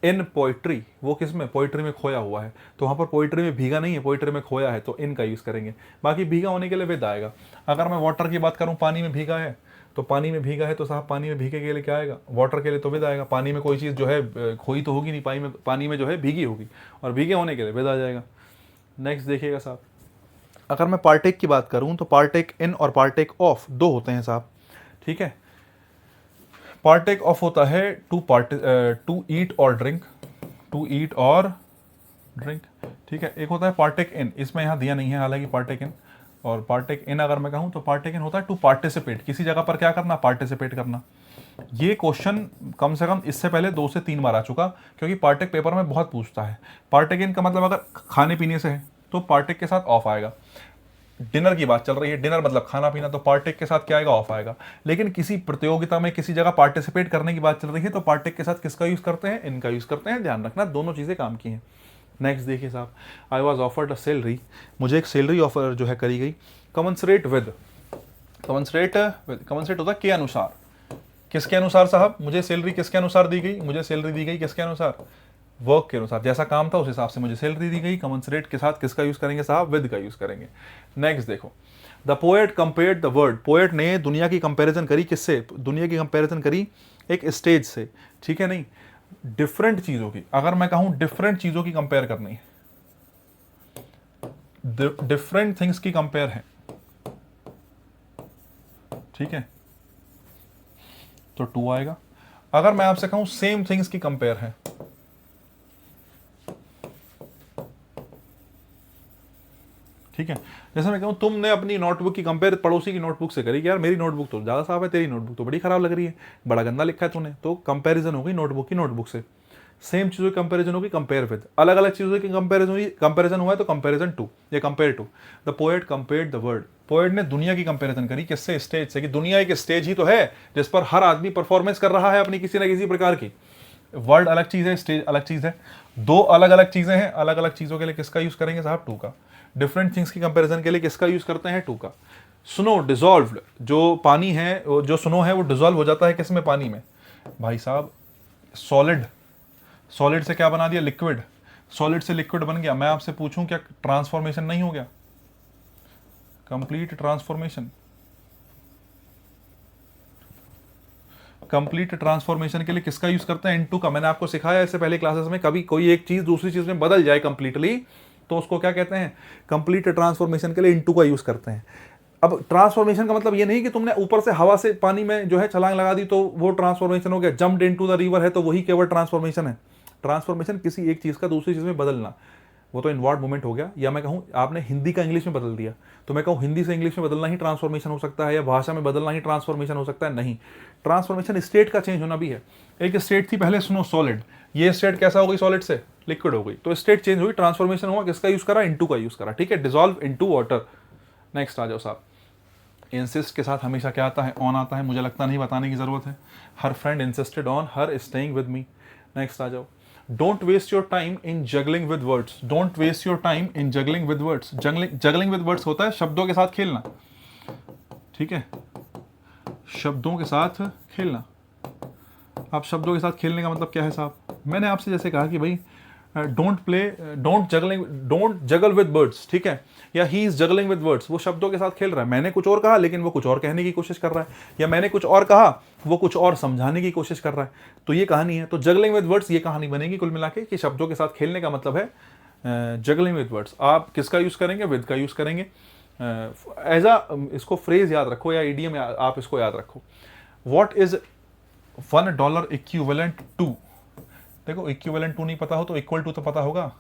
in poetry, वो किस में, पोइट्री में खोया हुआ है। तो वहाँ पर पोइट्री में भीगा नहीं है, पोइट्री में खोया है, तो इन का यूज़ करेंगे। बाकी भीगा होने के लिए विद आएगा। अगर मैं वाटर की बात करूँ, पानी में भीगा है, तो पानी में भीगा है तो साहब पानी में भीगे के लिए क्या आएगा, वाटर के लिए तो विद आएगा। पानी में कोई चीज़ जो है खोई तो होगी नहीं, पानी में जो है भीगी होगी, और भीगे होने के लिए विद आ जाएगा। नेक्स्ट देखिएगा साहब, अगर मैं पार्टेक की बात करूँ तो पार्टेक इन और पार्टेक ऑफ दो होते हैं साहब, ठीक है। पार्टेक ऑफ होता है टू ईट और ड्रिंक, टू ईट और ड्रिंक, ठीक है। एक होता है पार्टेक इन, इसमें यहाँ दिया नहीं है हालांकि पार्टेक इन। और पार्टेक इन अगर मैं कहूँ तो पार्टेक इन होता है टू पार्टिसिपेट, किसी जगह पर क्या करना, पार्टिसिपेट करना। ये क्वेश्चन कम से कम इससे पहले 2 से 3 बार आ चुका, क्योंकि पार्टेक पेपर में बहुत पूछता है। पार्टेक इन का मतलब अगर खाने पीने से है तो पार्टेक के साथ ऑफ आएगा। डिनर की बात चल रही है, डिनर मतलब खाना पीना, तो पार्टेक के साथ क्या आएगा, ऑफ आएगा। लेकिन किसी प्रतियोगिता में किसी जगह पार्टिसिपेट करने की बात चल रही है तो पार्टेक के साथ किसका यूज करते हैं, इनका यूज करते हैं। ध्यान रखना दोनों चीजें काम की हैं। नेक्स्ट देखिए साहब, I was offered a salary, मुझे एक सैलरी ऑफर जो है करी गई, कमंसरेट विद, कमंसरेट होता है के अनुसार। किसके अनुसार साहब, मुझे सैलरी किसके अनुसार दी गई, मुझे सैलरी दी गई किसके अनुसार, वर्क के अनुसार। जैसा काम था उस हिसाब से मुझे सैलरी दी गई। कमंसरेट के साथ किसका यूज करेंगे साहब, विद का यूज करेंगे। नेक्स्ट देखो, the poet compared the world, poet ने दुनिया की कंपैरिजन करी किससे, दुनिया की कंपैरिजन करी एक स्टेज से, ठीक है नहीं, डिफरेंट चीजों की। अगर मैं कहूं डिफरेंट चीजों की कंपेयर करनी है, डिफरेंट थिंग्स की कंपेयर है, ठीक है, तो टू आएगा। अगर मैं आपसे कहूं सेम थिंग्स की कंपेयर है, ठीक है, जैसे मैं कहूं तुमने अपनी नोटबुक की कंपेयर पड़ोसी की नोटबुक से करी कि यार मेरी नोटबुक तो ज़्यादा साफ है, तेरी नोटबुक तो बड़ी खराब लग रही है, बड़ा गंदा लिखा है तूने, तो कंपैरिजन हो गई नोटबुक की नोटबुक से। सेम चीज़ों की कंपैरिजन होगी कंपेयर विद, अलग अलग चीज़ों की कंपैरिजन हुआ है तो कंपैरिजन टू या compare to. The poet compared the world, poet ने दुनिया की कंपैरिजन करी किससे, स्टेज से, कि दुनिया एक स्टेज ही तो है जिस पर हर आदमी परफॉर्मेंस कर रहा है अपनी किसी ना किसी प्रकार की। वर्ल्ड अलग चीज़ है, स्टेज अलग चीज़ है, दो अलग अलग चीज़ें हैं। अलग अलग चीज़ों के लिए किसका यूज़ करेंगे साहब, टू का। डिफरेंट थिंग्स की कंपैरिजन के लिए किसका यूज़ करते हैं, टू का। स्नो डिजॉल्व्ड, जो पानी है, जो स्नो है वो डिजॉल्व हो जाता है किस में, पानी में। भाई साहब सॉलिड, सॉलिड से क्या बना दिया, लिक्विड, सॉलिड से लिक्विड बन गया। मैं आपसे पूछूं क्या ट्रांसफॉर्मेशन नहीं हो गया, कंप्लीट ट्रांसफॉर्मेशन। कंप्लीट ट्रांसफॉर्मेशन के लिए किसका यूज करते हैं, इनटू का। मैंने आपको सिखाया इससे पहले क्लासेस में, कभी कोई एक चीज दूसरी चीज में बदल जाए कंप्लीटली तो उसको क्या कहते हैं, कंप्लीट ट्रांसफॉर्मेशन के लिए इनटू का यूज करते हैं। अब ट्रांसफॉर्मेशन का मतलब ये नहीं कि तुमने ऊपर से हवा से पानी में जो है छलांग लगा दी तो वो ट्रांसफॉर्मेशन हो गया, जंप्ड इनटू द रिवर है तो वही केवल ट्रांसफॉर्मेशन है। ट्रांसफॉर्मेशन किसी एक चीज का दूसरी चीज में बदलना, वो तो इनवर्ड मूवमेंट हो गया। या मैं कहूँ आपने हिंदी का इंग्लिश में बदल दिया, तो मैं कहूँ हिंदी से इंग्लिश में बदलना ही ट्रांसफॉर्मेशन हो सकता है, या भाषा में बदलना ही ट्रांसफॉर्मेशन हो सकता है, नहीं। ट्रांसफॉर्मेशन स्टेट का चेंज होना भी है। एक स्टेट थी पहले स्नो, सॉलिड, ये स्टेट कैसा हो गई, सॉलिड से लिक्विड हो गई, तो स्टेट चेंज हुई, ट्रांसफॉर्मेशन हुआ, किसका यूज करा, इनटू का यूज करा, ठीक है, डिसॉल्व इनटू वाटर। नेक्स्ट आ जाओ साहब, इंसिस्ट के साथ हमेशा क्या आता है, ऑन आता है, मुझे लगता नहीं बताने की जरूरत है। Her friend insisted on her staying with me. Next आ जाओ, don't waste your time in juggling with words, don't waste your time in juggling with words. Juggling with words होता है शब्दों के साथ खेलना, ठीक है, शब्दों के साथ खेलना। आप शब्दों के साथ खेलने का मतलब क्या है साहब? मैंने आपसे जैसे कहा कि भाई डोंट जगल विद वर्ड्स, ठीक है, या he is juggling with words, वो शब्दों के साथ खेल रहा है। मैंने कुछ और कहा लेकिन वो कुछ और कहने की कोशिश कर रहा है, या मैंने कुछ और कहा वो कुछ और समझाने की कोशिश कर रहा है। तो ये कहानी है। तो जगलिंग विद वर्ड्स ये कहानी बनेगी कुल मिला के कि शब्दों के साथ खेलने का मतलब है जगलिंग विद वर्ड्स। आप किसका यूज करेंगे? विद का यूज करेंगे। एज इसको फ्रेज याद रखो या इडियम आप इसको याद रखो। What is $1 equivalent to? देखो इक्विवेलेंट टू नहीं पता हो तो इक्वल टू तो पता होगा,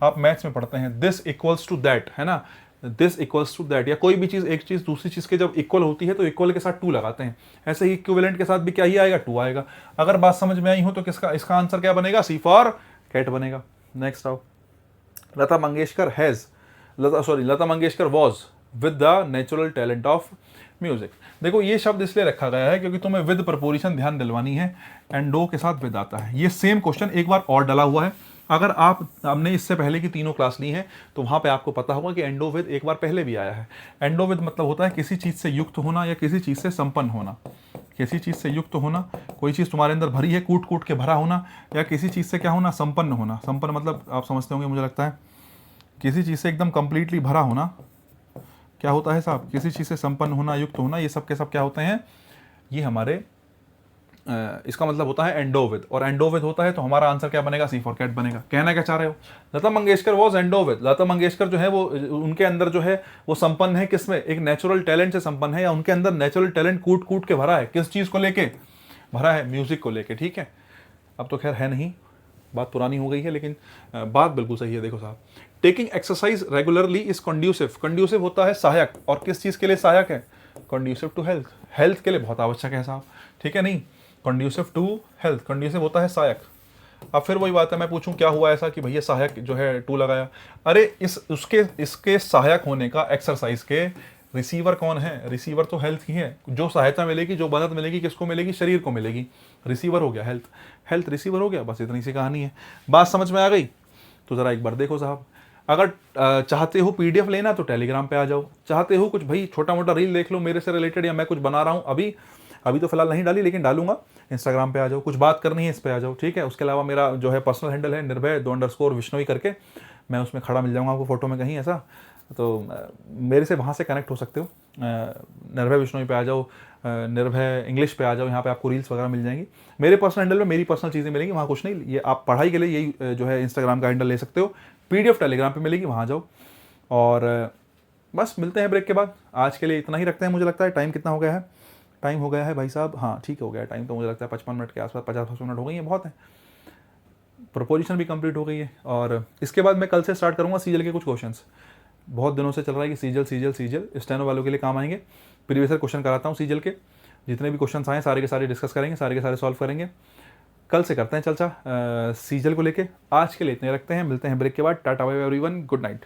आप मैथ्स में पढ़ते हैं। दिस इक्वल्स टू दैट, है ना, दिस इक्वल्स टू दैट। या कोई भी चीज, एक चीज दूसरी चीज के जब इक्वल होती है तो इक्वल के साथ टू लगाते हैं। ऐसे ही इक्विवेलेंट के साथ भी क्या ही आएगा? टू आएगा। अगर बात समझ में आई हो तो किसका इसका आंसर क्या बनेगा? सी फॉर कैट बनेगा। नेक्स्ट आओ। Lata Mangeshkar Lata Mangeshkar was with the natural talent of music. देखो ये शब्द इसलिए रखा गया है क्योंकि तुम्हें विद प्रपोजिशन ध्यान दिलवानी है। एंडो के साथ विद आता है। ये सेम क्वेश्चन एक बार और डला हुआ है। अगर आपने इससे पहले की तीनों क्लास ली है तो वहां पे आपको पता होगा कि एंडो विद एक बार पहले भी आया है। एंडो विद मतलब होता है किसी चीज से युक्त होना या किसी चीज से संपन्न होना। किसी चीज से युक्त होना, कोई चीज तुम्हारे अंदर भरी है, कूट कूट के भरा होना, या किसी चीज से क्या होना? संपन्न होना। संपन्न मतलब आप समझते होंगे मुझे लगता है, किसी चीज से एकदम कंप्लीटली भरा होना। क्या होता है साहब? किसी चीज से संपन्न होना, युक्त होना, ये सब के सब क्या होते हैं? ये हमारे इसका मतलब होता है एंडो विद। और एंडो विद होता है तो हमारा आंसर क्या बनेगा? सी फॉर कैट बनेगा। कहना क्या चाह रहे हो? लता Mangeshkar was endo with. Lata Mangeshkar जो है वो उनके अंदर जो है वो संपन्न है किसमें? एक नेचुरल टैलेंट से संपन्न है, या उनके अंदर नेचुरल टैलेंट कूट कूट के भरा है। किस चीज को लेके भरा है? म्यूजिक को लेके, ठीक है। अब तो खैर है नहीं, बात पुरानी हो गई है, लेकिन बात बिल्कुल सही है। देखो साहब, taking exercise regularly is conducive. Conducive होता है सहायक, और किस चीज के लिए सहायक है? Conducive to health. हेल्थ के लिए बहुत आवश्यक है साहब, ठीक है। नहीं, कंड्यूसिव टू हेल्थ, कंड्यूसिव होता है सहायक। अब फिर वही बात है, मैं पूछूं क्या हुआ ऐसा कि भैया सहायक जो है टू लगाया? अरे इसके सहायक होने का, एक्सरसाइज के रिसीवर कौन है? रिसीवर तो हेल्थ ही है। जो सहायता मिलेगी, जो मदद मिलेगी, किसको मिलेगी? शरीर को मिलेगी। रिसीवर हो गया हेल्थ, हेल्थ रिसीवर हो गया। बस इतनी सी कहानी है। बात समझ में आ गई? तो जरा एक बार देखो साहब, अगर चाहते हो पीडीएफ लेना तो टेलीग्राम पे आ जाओ। चाहते हो कुछ भाई छोटा मोटा रील देख लो मेरे से रिलेटेड, या मैं कुछ बना रहा हूँ, अभी तो फिलहाल नहीं डाली लेकिन डालूंगा, इंस्टाग्राम पे आ जाओ। कुछ बात करनी है इस पे आ जाओ, ठीक है। उसके अलावा मेरा जो है पर्सनल हैंडल है निर्भय _विश्नोई करके, मैं उसमें खड़ा मिल जाऊंगा आपको फोटो में कहीं ऐसा, तो मेरे से वहाँ से कनेक्ट हो सकते हो। निर्भय विश्नोई पे आ जाओ, निर्भय इंग्लिश पे आ जाओ, यहाँ पे आपको रील्स वगैरह मिल जाएंगी। मेरे पर्सनल हैंडल में मेरी पर्सनल चीज़ें मिलेंगी, वहाँ कुछ नहीं। ये आप पढ़ाई के लिए यही जो है इंस्टाग्राम का हैंडल ले सकते हो। पीडीएफ टेलीग्राम पे मिलेगी, वहाँ जाओ। और बस मिलते हैं ब्रेक के बाद। आज के लिए इतना ही रखते हैं। मुझे लगता है टाइम कितना हो गया है? टाइम हो गया है भाई साहब, हाँ ठीक हो गया है टाइम। तो मुझे लगता है 55 मिनट के आसपास, 50 मिनट हो गई है, बहुत है। प्रोपोजिशन भी कंप्लीट हो गई है। और इसके बाद मैं कल से स्टार्ट करूँगा सीजल के कुछ क्वेश्चंस। बहुत दिनों से चल रहा है कि सीजल स्टेनो वालों के लिए काम आएंगे। प्रीवियस ईयर क्वेश्चन कराता हूँ सीजल के, जितने भी क्वेश्चन आए सारे के सारे डिस्कस करेंगे, सारे के सारे सॉल्व करेंगे। कल से करते हैं चर्चा सीजल को लेके। आज के लिए इतने रखते हैं, मिलते हैं ब्रेक के बाद। Tata bye bye everyone, good night.